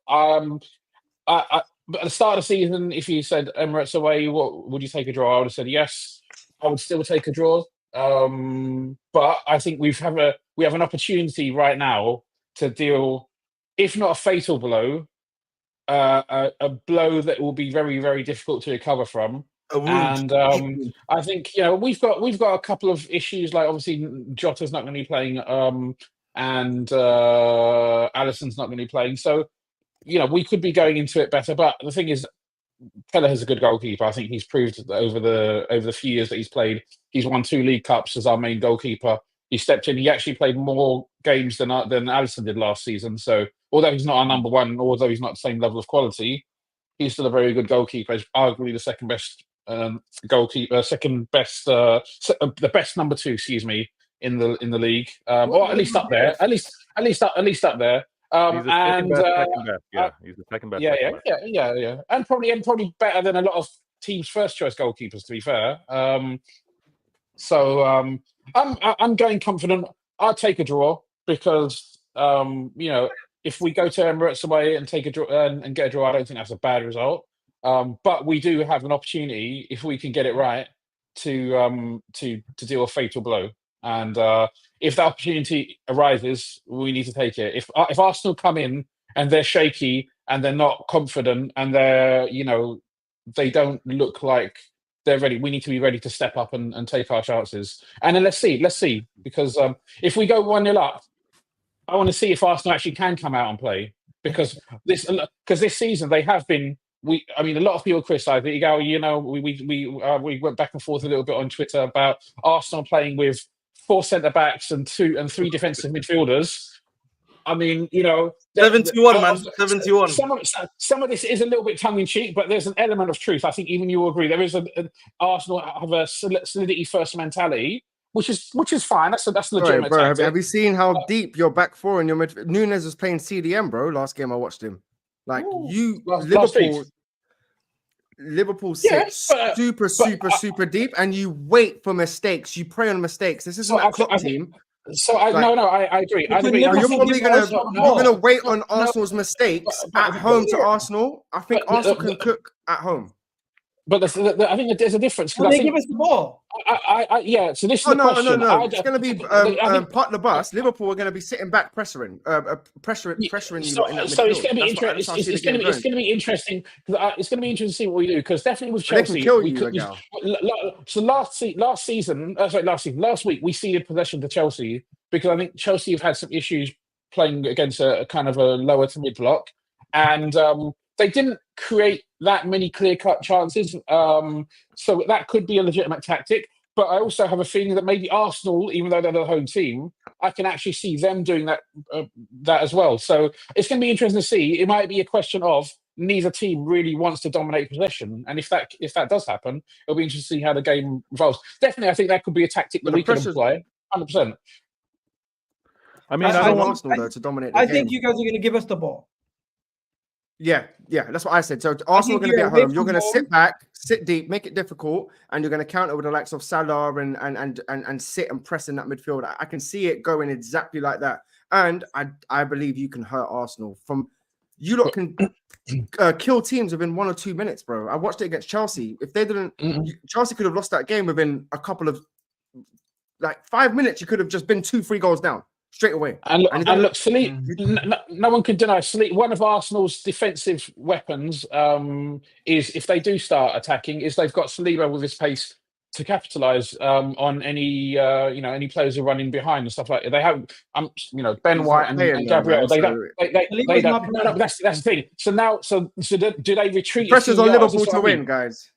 But at the start of the season, if you said Emirates away, what would you take a draw? I would have said yes. I would still take a draw. But I think we have an opportunity right now to deal, if not a fatal blow, a blow that will be very, very difficult to recover from. And I think we've got a couple of issues. Like obviously Jota's not going to be playing, and Alisson's not going to be playing. So. We could be going into it better, but the thing is, Kelleher is a good goalkeeper. I think he's proved that over the few years that he's played, he's won 2 League Cups as our main goalkeeper. He stepped in. He actually played more games than Alisson did last season. So, although he's not our number one, although he's not the same level of quality, he's still a very good goalkeeper. He's arguably the second best goalkeeper, the best number 2, in the league, or at least up there. At least up there. He's the second best. Yeah, he's the second best. Yeah. And probably better than a lot of teams' first choice goalkeepers, to be fair. So I'm going confident. I'll take a draw because if we go to Emirates away and take a draw and get a draw, I don't think that's a bad result. But we do have an opportunity if we can get it right to deal a fatal blow. And if the opportunity arises, we need to take it. If Arsenal come in and they're shaky and they're not confident and they're they don't look like they're ready, we need to be ready to step up and take our chances. And then let's see, because if we go 1-0 up, I want to see if Arsenal actually can come out and play. Because this season they have been. A lot of people criticise it. We went back and forth a little bit on Twitter about Arsenal playing with 4 centre backs and 3 defensive midfielders. I mean, 71, man. 71. Some of this is a little bit tongue in cheek, but there's an element of truth. I think even you will agree. There is an Arsenal have a solidity first mentality, which is fine. That's legitimate. Bro, have you seen how deep your back four and your midfield? Nunes was playing CDM, bro. Last game I watched him. Like Liverpool sit super deep, and you wait for mistakes. You prey on mistakes. This isn't that Klopp team. I agree. You're probably gonna wait on Arsenal's mistakes at home to Arsenal. I think Arsenal can cook at home. But I think there's a difference. They give us the ball. So this is the question. No. It's going to be part of the bus. Liverpool are going to be sitting back, pressuring you in that So it's midfield. going to be interesting. It's going to be interesting. It's going to be interesting to see what we do, because definitely with Chelsea, last week we ceded possession to Chelsea because I think Chelsea have had some issues playing against a kind of a lower to mid block, and they didn't create that many clear-cut chances. So that could be a legitimate tactic. But I also have a feeling that maybe Arsenal, even though they're the home team, I can actually see them doing that as well. So it's going to be interesting to see. It might be a question of neither team really wants to dominate possession. And if that does happen, it'll be interesting to see how the game evolves. Definitely, I think that could be a tactic that we can apply. 100%. I mean, I don't want Arsenal, though, to dominate the game. I think you guys are going to give us the ball. Yeah, that's what I said. So Arsenal are going to be at home. You're going to sit back, sit deep, make it difficult, and you're going to counter with the likes of Salah and sit and press in that midfield. I can see it going exactly like that, and I believe you can hurt Arsenal. You lot can kill teams within 1 or 2 minutes, bro. I watched it against Chelsea. If they didn't, Chelsea could have lost that game within a couple of 5 minutes. You could have just been 2-3 goals down straight away. And look, no one can deny one of Arsenal's defensive weapons is, if they do start attacking, is they've got Saliba with his pace to capitalise on any players who are running behind and stuff like that. They have Ben White and Gabriel. That's the thing. So do they retreat? Pressure's on Liverpool to win, guys.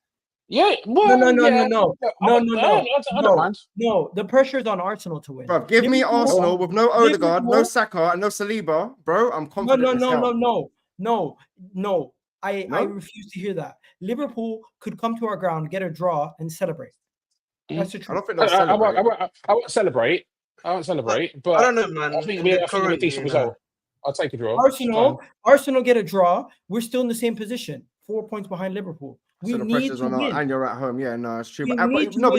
Yeah, well, no. I don't mind. No, the pressure's on Arsenal to win. Bro, give me Arsenal with no Odegaard, no Saka, and no Saliba, bro. I'm confident. No. I refuse to hear that. Liverpool could come to our ground, get a draw, and celebrate. That's the truth. I don't think they'll celebrate. I won't celebrate. But I don't know, man. I think it'll be a decent result. I'll take a draw. Arsenal get a draw. We're still in the same position, 4 points behind Liverpool. We so the need pressure's to on, win. and you're at home. Yeah, no, it's true. But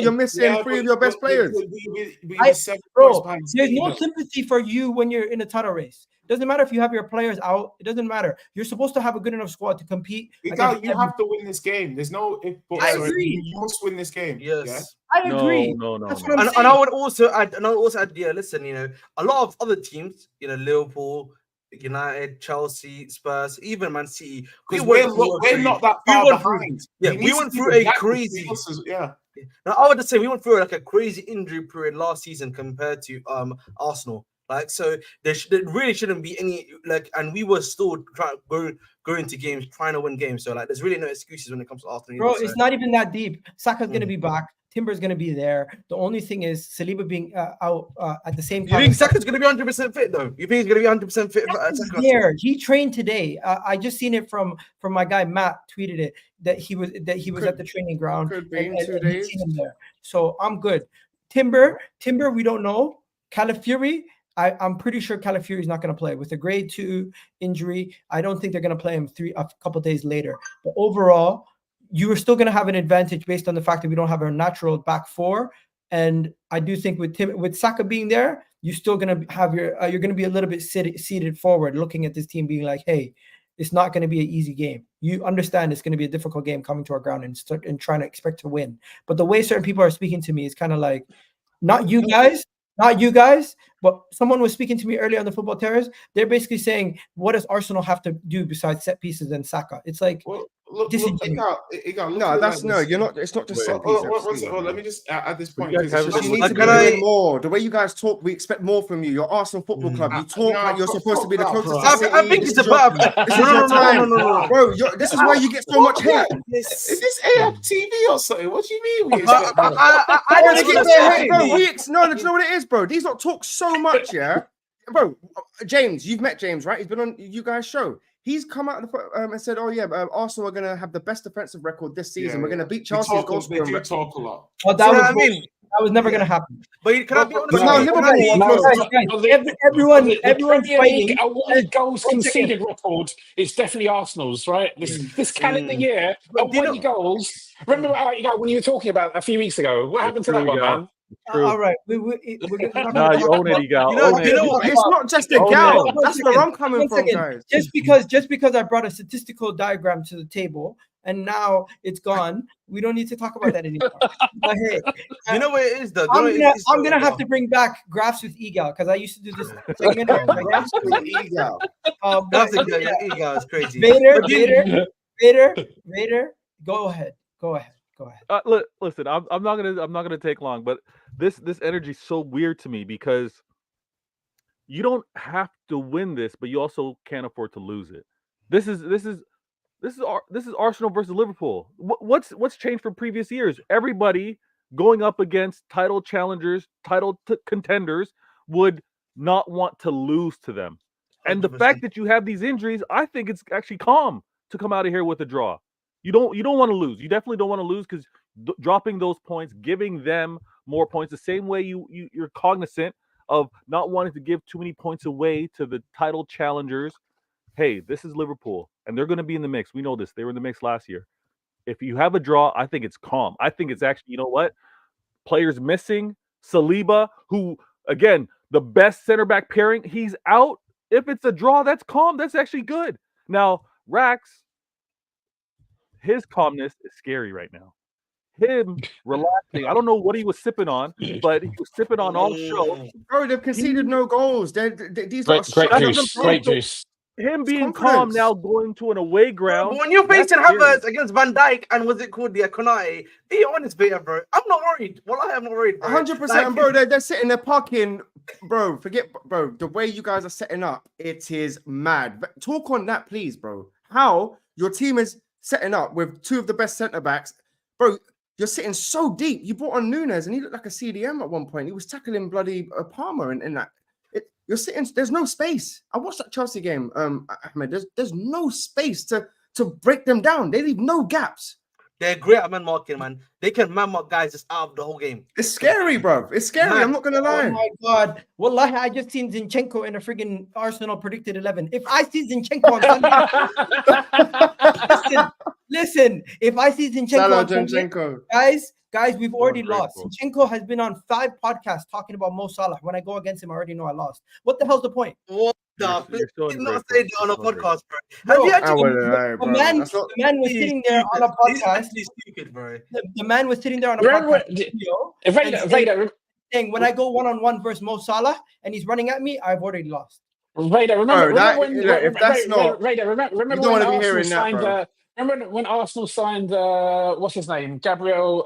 you're missing 3 of your best players. There's no sympathy for you when you're in a title race. Doesn't matter if you have your players out. It doesn't matter. You're supposed to have a good enough squad to compete. You have to win this game. There's no if. I agree. You must win this game. Yes, I agree. No. That's what I'm saying. And I would also add. Yeah, listen. A lot of other teams. Liverpool, United, Chelsea, Spurs, even Man City. We're not that far behind. Yeah, we went through a crazy. Yeah. Now I would just say we went through a crazy injury period last season compared to Arsenal. So there really shouldn't be any and we were still going to games, trying to win games. So there's really no excuses when it comes to Arsenal. Bro, it's not even that deep. Saka's gonna be back. Timber's going to be there. The only thing is Saliba being out at the same time. You think Saka's going to be 100% fit, though? You think he's going to be 100% fit? There, he trained today. I just seen it from my guy Matt tweeted it that he was at the training ground. Could be in 2 days. Seen him there. So I'm good. Timber, we don't know. Calafiori, I'm pretty sure Calafiori is not going to play with a grade 2 injury. I don't think they're going to play him a couple days later. But overall, you are still going to have an advantage based on the fact that we don't have our natural back four. And I do think with Saka being there, you're still going to have you're going to be a little bit seated forward, looking at this team being like, hey, it's not going to be an easy game. You understand it's going to be a difficult game coming to our ground and trying to expect to win. But the way certain people are speaking to me is kind of like, not you guys, but someone was speaking to me earlier on the Football Terrace. They're basically saying, what does Arsenal have to do besides set pieces and Saka? It's like, Look, disingenuous. No, that's no. You're not. It's not just set piece. Let me just at this point. You guys have- You need to be doing more. The way you guys talk, we expect more from you. You're Arsenal Football Club. You talk like you're supposed to be the closest to City. I think it's about. This is your time, bro. This is why you get so much hate. Is this AFTV or something? What do you mean? We I Bro, just they get their hate, bro. No, do you know what it is, bro? These lot talk so much, yeah, bro. James, you've met James, right? He's been on you guys' show. He's come out and said, "Oh yeah, Arsenal are gonna have the best defensive record this season. We're gonna beat Chelsea's goal They scoring do record." talk a lot. Well, that was never going to happen. But can I be honest? But no, Everyone's fighting. Goals conceded record is definitely Arsenal's, right? This calendar year, away goals. Remember when you were talking about a few weeks ago? What happened to that one, man? All right, we're Nah, you own it, Egal. It's not just a gal. That's where I'm coming from, guys. Just because I brought a statistical diagram to the table and now it's gone, we don't need to talk about that anymore. But hey, you know what it is though. I'm gonna have to bring back graphs with Egal because I used to do this segment. That's a good. Egal is crazy. Vader, go ahead. Listen, I'm not gonna take long, but this energy is so weird to me because you don't have to win this, but you also can't afford to lose it. This is Arsenal versus Liverpool. What's changed from previous years? Everybody going up against title challengers, contenders would not want to lose to them. And the fact that you have these injuries, I think it's actually calm to come out of here with a draw. You don't want to lose. You definitely don't want to lose because dropping those points, giving them more points, the same way you're cognizant of not wanting to give too many points away to the title challengers. Hey, this is Liverpool, and they're going to be in the mix. We know this. They were in the mix last year. If you have a draw, I think it's calm. I think it's actually, you know what? Players missing. Saliba, who, again, the best center back pairing, he's out. If it's a draw, that's calm. That's actually good. Now, Rax, his calmness is scary right now. Him relaxing. I don't know what he was sipping on, but he was sipping on all show. Bro, they've conceded no goals. These Great juice. Him being calm now, going to an away ground. But when you're facing Havertz against Van Dijk and what's it called, the Konate, be honest, Peter, bro. I'm not worried. Well, I am not worried, bro. 100%, bro. They're sitting there parking, bro. Forget, bro. The way you guys are setting up, it is mad. But talk on that, please, bro. How your team is setting up with two of the best centre backs, bro. You're sitting so deep. You brought on Nunes, and he looked like a CDM at one point. He was tackling bloody Palmer in that. You're sitting. There's no space. I watched that Chelsea game, Ahmed. There's no space to break them down. They leave no gaps. They're great at man marking, man. They can man mark guys just out of the whole game. It's scary, bro. It's scary. Man. I'm not gonna lie. Oh my god. Wallahi, I just seen Zinchenko in a friggin' Arsenal predicted 11. If I see Zinchenko on Sunday, listen. If I see Zinchenko on Sunday, guys, we've already lost. Zinchenko has been on 5 podcasts talking about Mo Salah. When I go against him, I already know I lost. What the hell's the point? What the? Did not say that on a podcast, bro. Have you actually? The man was sitting there on a podcast. Stupid, bro. The man was sitting there on a podcast. Saying when I go one-on-one versus Mo Salah and he's running at me, I've already lost. Remember when Arsenal signed what's his name, Gabriel?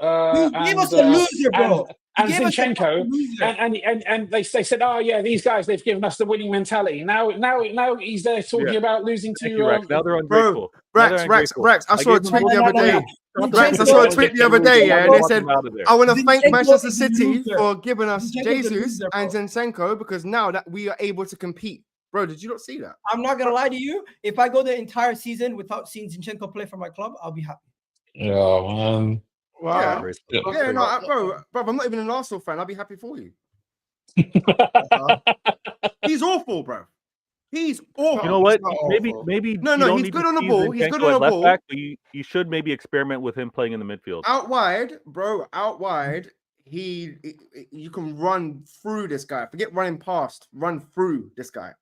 He was a loser, bro. And Zinchenko, and they said, oh yeah, these guys, they've given us the winning mentality. Now he's there talking about losing to. Now they're ungrateful. Rex. I saw a tweet the other day. Rex, I saw a tweet the other day. Yeah, and they said, I want to thank Manchester City for giving us Jesus and Zinchenko because now that we are able to compete. Bro, did you not see that? I'm not gonna lie to you. If I go the entire season without seeing Zinchenko play for my club, I'll be happy. Yeah, man. Wow. Yeah, no, bro, I'm not even an Arsenal fan. I'll be happy for you. He's awful, bro. He's awful. You know what? Maybe. No. He's good on the ball. He's good on the ball. Back, but you should maybe experiment with him playing in the midfield. Out wide, bro. Out wide. You can run through this guy. Forget running past. Run through this guy.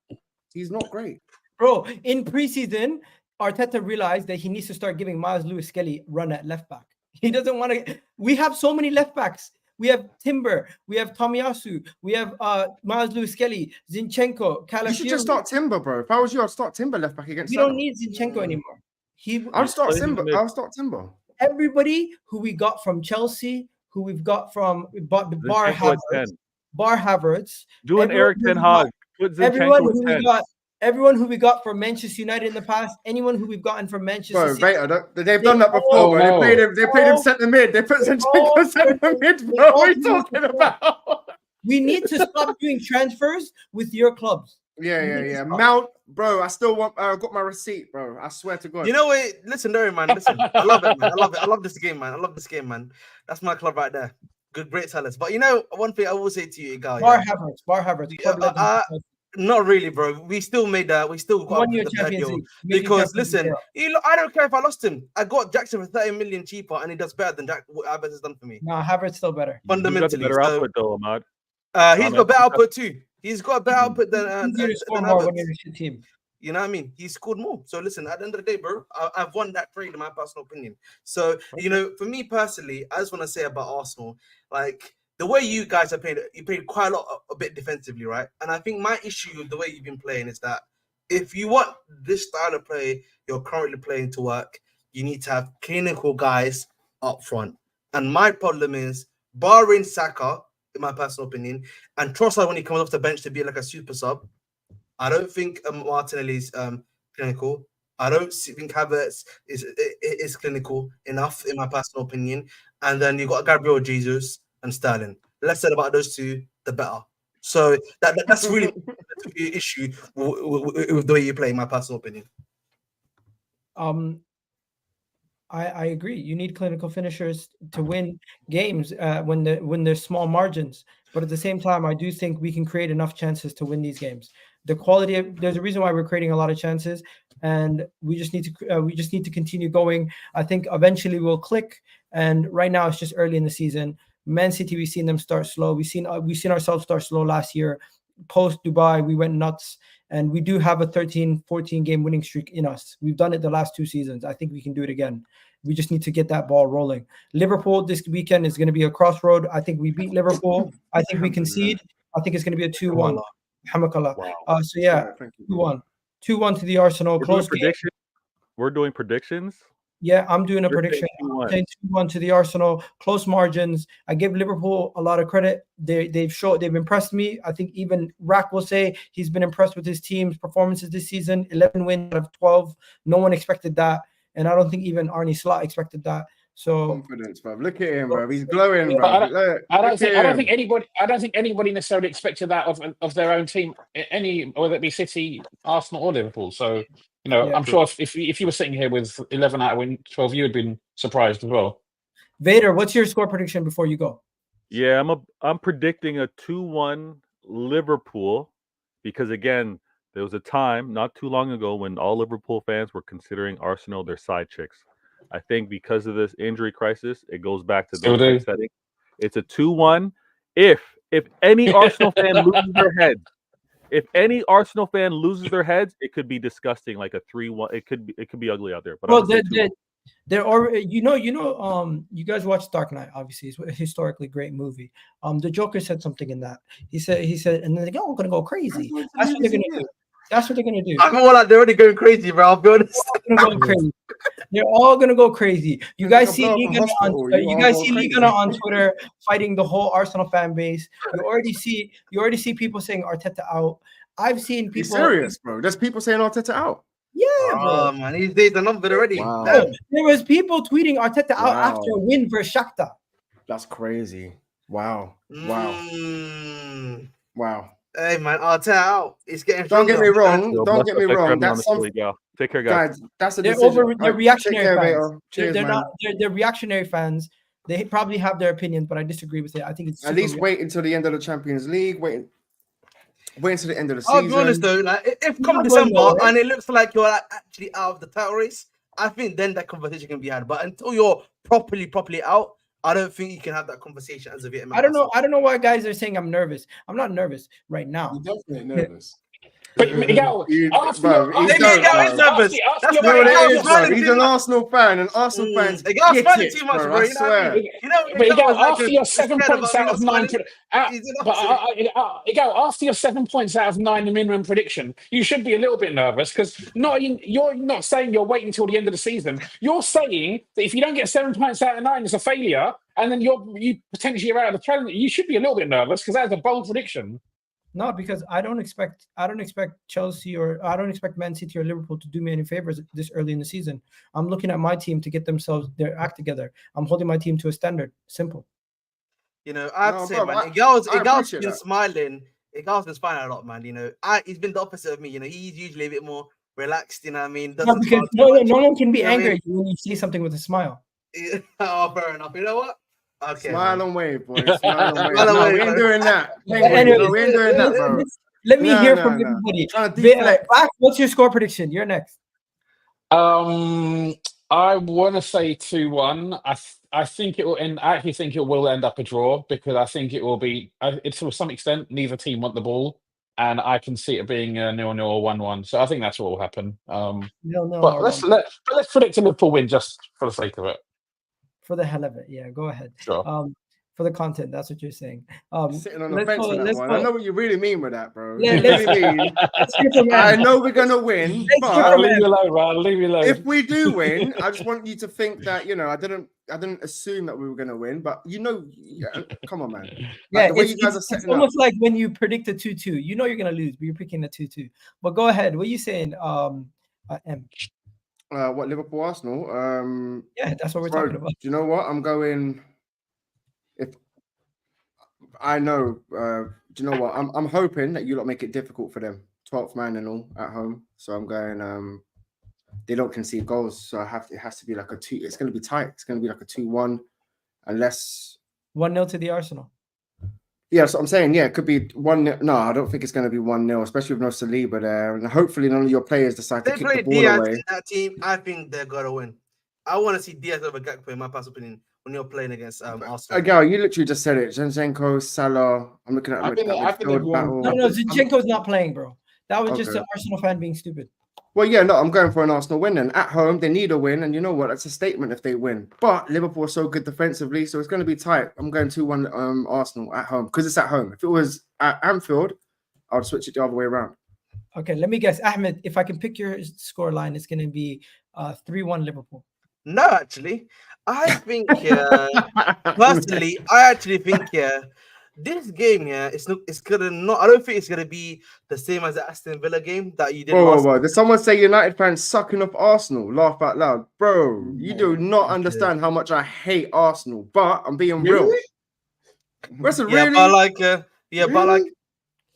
He's not great, bro. In preseason, Arteta realized that he needs to start giving Miles Lewis-Skelly run at left back. He doesn't want to. We have so many left backs. We have Timber. We have Tomiyasu. We have Miles Lewis-Skelly, Zinchenko, Calafiori. You should just start Timber, bro. If I was you, I'd start Timber left back against. We don't need Zinchenko anymore. I'll start playing in the Timber. mid. I'll start Timber. Everybody who we got from Chelsea, who we've got from Bar Zinchenko at 10. Havertz, Doing Eric everyone Ten who we Hag. Put everyone Zinchenko who at we 10. got, everyone who we got from Manchester United in the past, anyone who we've gotten from Manchester Bro, City, Vader, they've done that before, Oh, bro. no. They played him centre mid. They put Zinchenko centre mid, they bro. all What are you do talking about? we need to stop doing transfers with your clubs. Yeah. Mount, bro. I still want. I got my receipt, bro. I swear to God. You know what? Listen, Larry, man. Listen, I love it, man. I love it. I love this game, man. I love this game, man. That's my club right there. Good, great sellers. But you know, one thing I will say to you, Igal, Bar Havertz. Club legend. not really, bro. We still made that. We still got Won your the Champions deal League. Made you because Champions League. listen, I don't care if I lost him. I got Jackson for 30 million cheaper, and he does better than what Havertz has done for me. No, Havertz still better. Who's got the Fundamentally, better output though, Ahmad? he's got better output too. He's got better output than Easier to score than more Havertz. when you're a shit team. You know what I mean? He scored more. So listen, at the end of the day, bro, I've won that trade in my personal opinion. So, you know, for me personally, I just want to say about Arsenal, like the way you guys have played, you played quite a bit defensively, right? And I think my issue with the way you've been playing is that if you want this style of play you're currently playing to work, you need to have clinical guys up front. And my problem is, barring Saka, in my personal opinion, and Trossard when he comes off the bench to be like a super sub, I don't think Martinelli's clinical. I don't think Havertz is clinical enough, in my personal opinion. And then you got Gabriel Jesus and Sterling. The less said about those two, the better. So that's really the issue with the way you play, in my personal opinion. I agree. You need clinical finishers to win games when there's small margins. But at the same time, I do think we can create enough chances to win these games. The quality of there's a reason why we're creating a lot of chances, and we just need to continue going. I think eventually we'll click. And right now it's just early in the season. Man City, we've seen them start slow. We've seen ourselves start slow last year. Post Dubai, we went nuts. And we do have a 13-14 game winning streak in us. We've done it the last 2 seasons. I think we can do it again. We just need to get that ball rolling. Liverpool this weekend is going to be a crossroad. I think we beat Liverpool. I think we concede. I think it's going to be a 2-1. Hamakallah. Wow. So yeah, 2-1. 2-1 to the Arsenal. Close game. We're doing predictions. Yeah, I'm doing a You're prediction. saying 2-1 to the Arsenal. Close margins. I give Liverpool a lot of credit. They've impressed me. I think even Rack will say he's been impressed with his team's performances this season. 11 wins out of 12. No one expected that, and I don't think even Arne Slot expected that. So confidence, bro. Look at him, bro. He's glowing, bro. I don't think anybody necessarily expected that of their own team, whether it be City, Arsenal, or Liverpool. So you know, I'm sure if you were sitting here with 11 out of 12, you would have been surprised as well. Vader, what's your score prediction before you go? Yeah, I'm predicting a 2-1 Liverpool, because again, there was a time not too long ago when all Liverpool fans were considering Arsenal their side chicks. I think because of this injury crisis, it goes back to those settings. It's a 2-1. If any Arsenal fan loses their heads, it could be disgusting, like a 3-1. It could be ugly out there. But well, they're already, you guys watched Dark Knight, obviously. It's a historically great movie. The Joker said something in that. He said, and then they're gonna go crazy. That's what they're gonna do. That's what they're gonna do. I feel like they're already going crazy, bro. I'll be honest. They're all gonna go crazy. You guys see Liga on Twitter fighting the whole Arsenal fan base. You already see people saying Arteta out. I've seen people. He's serious, bro. There's people saying Arteta out. Yeah, bro. Man, he's the number already. Wow. There was people tweeting Arteta out after a win versus Shakhtar. That's crazy. Wow. Wow. Hey man, Arteta out. It's getting. Don't get me wrong. That's something. Take care, guys. That's a they're decision. they're reactionary fans. Cheers, they're man. not. They're reactionary fans. They probably have their opinions, but I disagree with it. I think it's at least wait until the end of the Champions League. Wait until the end of the I'll season. be honest though, like if come December and it looks like you're actually out of the title race, I think then that conversation can be had. But until you're properly out, I don't think you can have that conversation as of yet. I don't know why guys are saying I'm nervous. I'm not nervous right now. You're definitely nervous. But Miguel, ask your Maybe Miguel is nervous. That's You know what it is, bro? smiling He's too an much. Arsenal fan, and Arsenal fans Miguel's get smiling it, too much, bro. bro. I You know what I swear. mean? You know, Miguel, like, after your he's 7 scared points about out of me 9, not smiling. He's but opposite. Miguel, after your 7 points out of 9, the minimum prediction, you should be a little bit nervous because you're not saying you're waiting until the end of the season. You're saying that if you don't get 7 points out of 9, it's a failure, and then you potentially are out of the challenge. You should be a little bit nervous because that's a bold prediction. No, because I don't expect Chelsea or I don't expect Man City or Liverpool to do me any favors this early in the season. I'm looking at my team to get themselves their act together. I'm holding my team to a standard. Simple. You know, I have to say, bro, man, I Igal's appreciate been that. smiling. Igal's been smiling a lot, man. You know, he's been the opposite of me. You know, he's usually a bit more relaxed. You know what I mean? No, Doesn't because smile too much. no one can be You know what I angry mean? at you when you say something with a smile. Oh, fair enough. You know what? Okay. Smile man. and wave, boy. Smile and wave. Smile and No, wave, we ain't bro. doing that. Anyway, No, we ain't doing that, bro. Let me No, hear no, from no. everybody. Trying to deflect. Back, what's your score prediction? You're next. I want to say 2-1. I think it will end. I actually think it will end up a draw because I think it will be. It's to some extent neither team want the ball, and I can see it being a 0-0 or 1-1. So I think that's what will happen. No, But let's predict a Liverpool win just for the sake of it. for the hell of it. Yeah, go ahead. Sure. For the content, that's what you're saying. Sitting on the fence with that one. I know what you really mean with that, bro. Yeah, You really mean. Let's hear from I Em. know we're gonna win, Let's hear but I'll from leave Em. you alone, man. I'll leave you alone. if we do win, I just want you to think that I didn't assume that we were gonna win, but come on, man. Yeah, the way it's, you guys are it's setting up. almost like when you predict a 2-2. You know you're gonna lose, but you're picking a 2-2. But go ahead. What are you saying, M? What Liverpool Arsenal? Yeah, that's what we're Bro, talking about. do you know what? I'm going. If I know, do you know what? I'm hoping that you lot make it difficult for them. 12th man and all at home. So I'm going. They don't concede goals, so it has to be like a 2. It's going to be tight. It's going to be like a 2-1, unless 1-0 to the Arsenal. Yeah, so I'm saying, it could be 1-0. No, I don't think it's going to be 1-0, especially with no Saliba there. And hopefully none of your players decide to They kick play the ball Diaz away. in that team. I think they're gonna win. I want to see Diaz over Gakpo, in my personal opinion, when you're playing against Arsenal. Again, you literally just said it. Zinchenko, Salah. I'm looking at I think midfield everyone- battle. No, Zinchenko's not playing, bro. That was just Okay. an Arsenal fan being stupid. Well, yeah, no, I'm going for an Arsenal win. And at home, they need a win. And you know what? That's a statement if they win. But Liverpool are so good defensively, so it's going to be tight. I'm going 2-1 Arsenal at home because it's at home. If it was at Anfield, I would switch it the other way around. Okay, let me guess. Ahmed, if I can pick your score line, it's going to be 3-1 Liverpool. No, actually, I think personally, I actually think this game, it's gonna not. I don't think it's gonna be the same as the Aston Villa game that you did last. Whoa. Did someone say United fans sucking off Arsenal? Laugh out loud. Bro, you do not understand how much I hate Arsenal, but I'm being real. Listen, Yeah, really? but like, but like,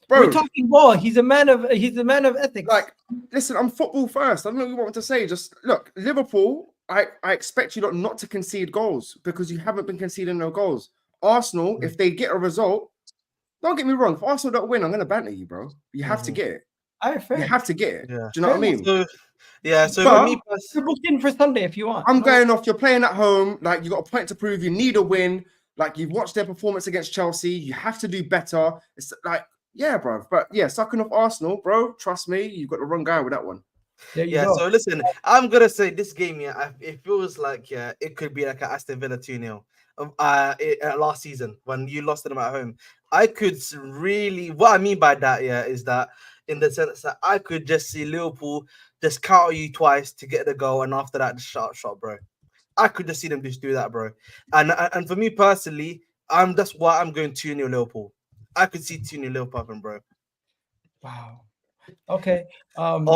bro, We're talking ball. He's a man of ethics. like, listen, I'm football first. I don't know what you want me to say. Just look, Liverpool, I expect you not to concede goals because you haven't been conceding no goals. Arsenal, if they get a result, don't get me wrong. If Arsenal don't win, I'm gonna banter you, bro. You have to get it. All right, fair. You have to get it. Yeah. Do you know what I mean? So But- for me, You're booked in for Sunday if you want. I'm going off. You're playing at home. Like, you got a point to prove. You need a win. Like, you've watched their performance against Chelsea. You have to do better. It's like, yeah, bro. But yeah, sucking off Arsenal, bro. Trust me, you've got the wrong guy with that one. There you go. So listen, I'm gonna say this game, it feels like it could be like an Aston Villa 2-0 last season when you lost to them at home. I could really, what I mean by that, is that in the sense that I could just see Liverpool just counter you twice to get the goal, and after that, just shot, bro. I could just see them just do that, bro. And for me personally, that's why I'm going 2-0 Liverpool. I could see 2-0 Liverpool happen, bro. Wow. Okay.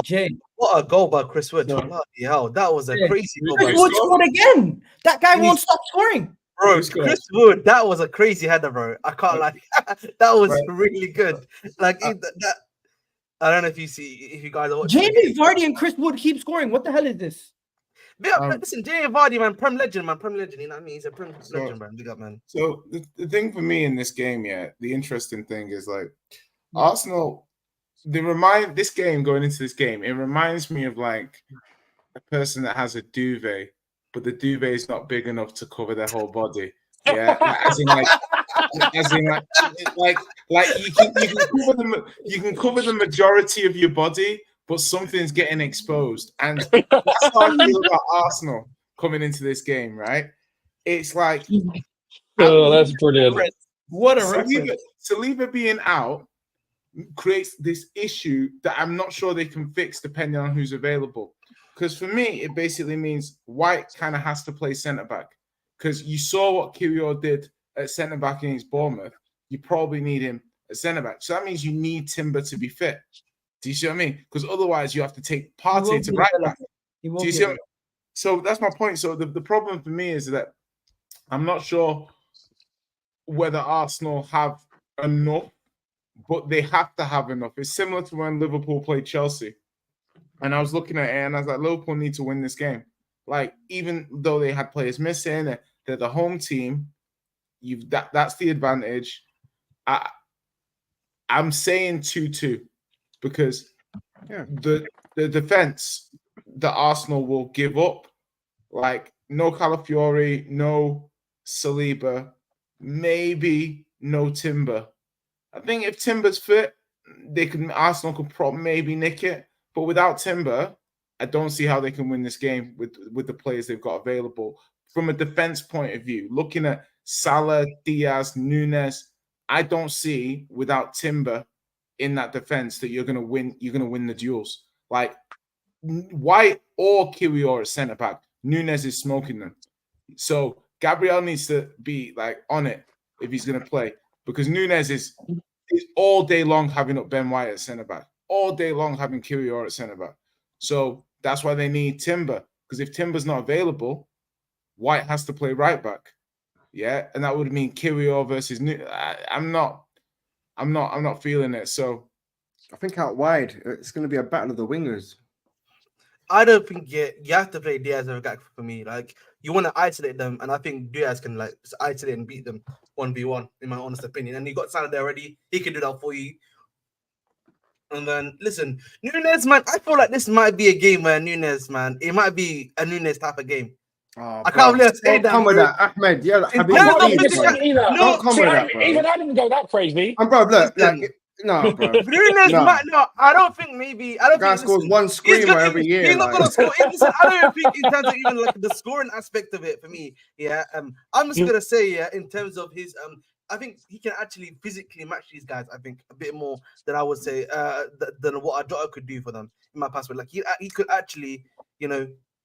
Jay. What a goal by Chris Wood. No. Bloody hell, that was a Yeah. crazy goal by Chris Chris Wood scored again. That guy And won't he's- stop scoring. Bro, Who's good? Chris Wood, that was a crazy header, bro. I can't lie. That was Right. really good. Like that. I don't know if you guys are watching. Jamie Vardy and Chris Wood keep scoring. What the hell is this? Big up, listen, Jamie Vardy, man, Prem legend, man, Prem legend. You know what I mean? He's a Prem So- legend, man. Big up, man. So the thing for me in this game, the interesting thing is like Arsenal. This game going into this game, it reminds me of like a person that has a duvet, but the duvet is not big enough to cover their whole body. Yeah, as in you can cover the majority of your body, but something's getting exposed, and that's how I feel about Arsenal coming into this game. Right? It's like, Oh, that's brilliant. What a reference. Saliba being out creates this issue that I'm not sure they can fix depending on who's available. Because for me, it basically means White kind of has to play centre back. Because you saw what Kiwior did at centre back against Bournemouth. You probably need him at centre back. So that means you need Timber to be fit. Do you see what I mean? Because otherwise you have to take Partey to right back. Do you see what I mean? So that's my point. So the problem for me is that I'm not sure whether Arsenal have enough, but they have to have enough. It's similar to when Liverpool played Chelsea. And I was looking at it and I was like, Liverpool need to win this game. Like, even though they had players missing, they're the home team. That's the advantage. I'm saying 2-2 because the defense that Arsenal will give up, like no Calafiori, no Saliba, maybe no Timber. I think if Timber's fit, Arsenal could probably maybe nick it. But without Timber, I don't see how they can win this game with the players they've got available. From a defense point of view, looking at Salah, Diaz, Nunes, I don't see without Timber in that defense that you're gonna win the duels. Like White or Kiwior at centre back, Nunes is smoking them. So Gabriel needs to be like on it if he's gonna play, because Nunes is all day long having up Ben White at centre back, all day long having Kiwior at centre back. So that's why they need Timber, because if Timber's not available, White has to play right back. Yeah, and that would mean Kiwior versus I'm not feeling it. So I think out wide, it's going to be a battle of the wingers. I don't think you have to play Diaz over Gakpo for me. Like, you want to isolate them, and I think Diaz can like just isolate and beat them 1v1, in my honest opinion. And you got Salah there already; he can do that for you. And then listen, Nunes, man, I feel like this might be a game where Nunes, man, it might be a Nunes type of game. Oh, I can't believe I say that. Come with that, Ahmed. Yeah, like, Don't come with that, bro. Even I didn't go that crazy. And bro, look, no, bro. Nunes might not. I don't think maybe. I don't guy think scores one screamer every year. He's not gonna score. Listen, I don't even think in terms of even like the scoring aspect of it for me. Yeah, I'm just gonna say in terms of his I think he can actually physically match these guys. I think a bit more than I would say than what a Jota could do for them in my past. Like he could actually,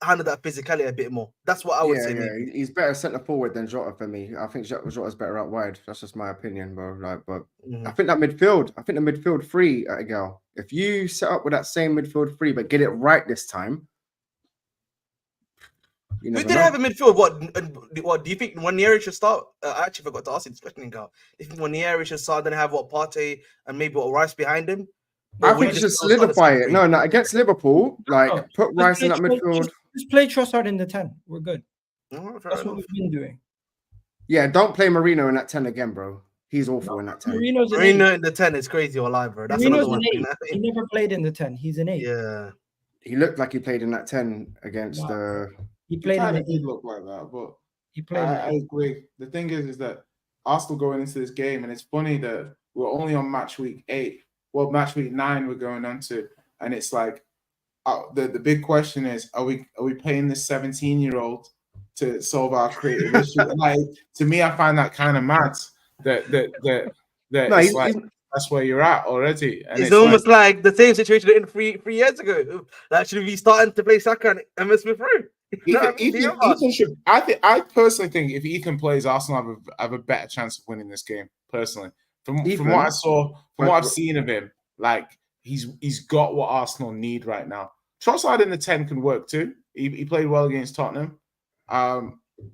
handle that physicality a bit more. That's what I would say. Yeah, he's better centre forward than Jota for me. I think Jota's better out wide. That's just my opinion, bro. Like, but I think the midfield three at a gal. If you set up with that same midfield three, but get it right this time. We did have a midfield. What do you think Nwaneri should start? I actually forgot to ask you this question, Gal. If Nwaneri should start, then have Partey and maybe Rice behind him? I think you should solidify it. No, against Liverpool, put Rice in that midfield. Just play Trossard in the 10. We're good. That's what we've been doing. Yeah, don't play Marino in that 10 again, bro. He's awful in that 10. Marino in the 10 is crazy or alive, bro. That's another one. He never played in the 10. He's an 8. Yeah. He looked like he played in that 10 against He played. It did look like that, but he played. I agree. The thing is that Arsenal going into this game, and it's funny that we're only on match week 8. Well, match week 9 we're going on to, and it's like the big question is: Are we paying this 17-year-old to solve our creative issue? And like, to me, I find that kind of mad. That it's like that's where you're at already. And it's almost like the same situation in 3 years ago. That should be starting to play Saka and Emma Smith Rowe. Ethan should. I personally think if Ethan plays, Arsenal have a better chance of winning this game. Personally, from what I saw, from what I've seen of him, like he's got what Arsenal need right now. Trossard in the 10 can work too. He played well against Tottenham.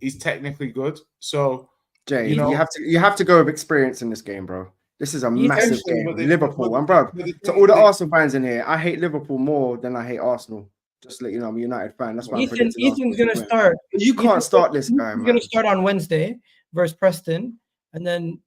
He's technically good. So Jay, you have to go with experience in this game, bro. This is a massive game. Liverpool, and bro, to all the Arsenal fans in here, I hate Liverpool more than I hate Arsenal. Just to let you know, I'm a United fan. That's why Ethan's going to start. You can't start this guy, man. He's going to start on Wednesday versus Preston, and then.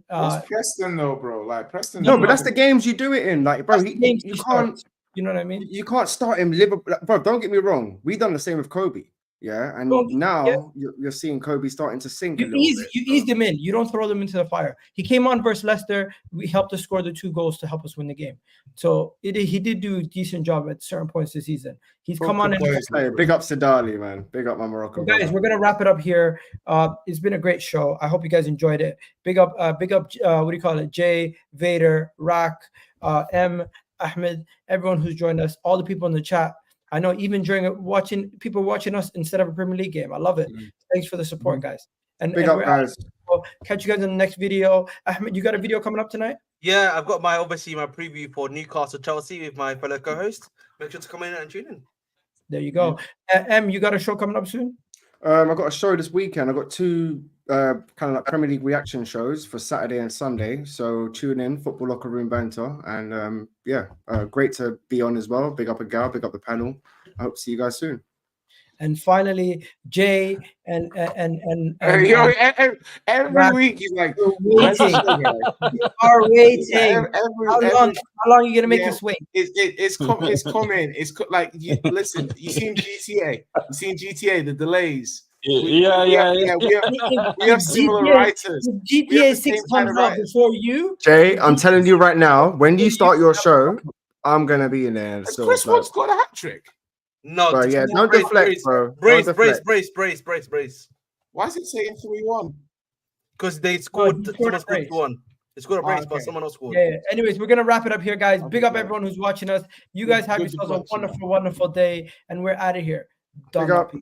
What's Preston though, bro? Like Preston. No, but that's the games you do it in, like, bro. You can't. You know what I mean? You can't start him Liverpool, bro. Don't get me wrong. We done the same with Kobe. Yeah, and Well, now you're seeing Kobe starting to sink a You little bit. eased him in. You don't throw them into the fire. He came on versus Leicester. We helped us score the 2 goals to help us win the game. So he did do a decent job at certain points this season. He's come on. Hey, big up Sadali, man. Big up my Moroccan guys, brother. we're gonna wrap it up here. It's been a great show. I hope you guys enjoyed it. Big up. What do you call it? Jay, Vader, Rak, M, Ahmed, everyone who's joined us, all the people in the chat. I know even during people watching us instead of a Premier League game. I love it. Thanks for the support, guys. And Big up, guys. We'll catch you guys in the next video. Ahmed, you got a video coming up tonight? Yeah, I've got my preview for Newcastle Chelsea with my fellow co-host. Make sure to come in and tune in. There you go. M, you got a show coming up soon? I've got a show this weekend. I've got 2 kind of like Premier League reaction shows for Saturday and Sunday. So tune in, Football Locker Room Banter. And great to be on as well. Big up a gal, big up the panel. I hope to see you guys soon. And finally, Jay and every week he's like, waiting. You are waiting. How long are you gonna make us wait? It's coming. Like listen, you seen GTA, the delays. We have similar writers. GTA 6 comes out before you. Jay, I'm telling you right now, when you start your show, I'm gonna be in there. Has So Chris Watts got a hat trick? No, bro, yeah, don't deflect, bro. Brace. Why is it saying 3-1? Because they scored. Someone scored 2-1. They scored a brace, but Okay. someone else scored. Yeah. Anyways, we're gonna wrap it up here, guys. Big up everyone who's watching us. You guys have Good yourselves a deflection, wonderful day, and we're out of here. Done. Big up.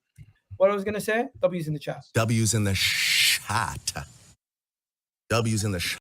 What I was gonna say? W's in the chat. W's in the shot. W's in the shot.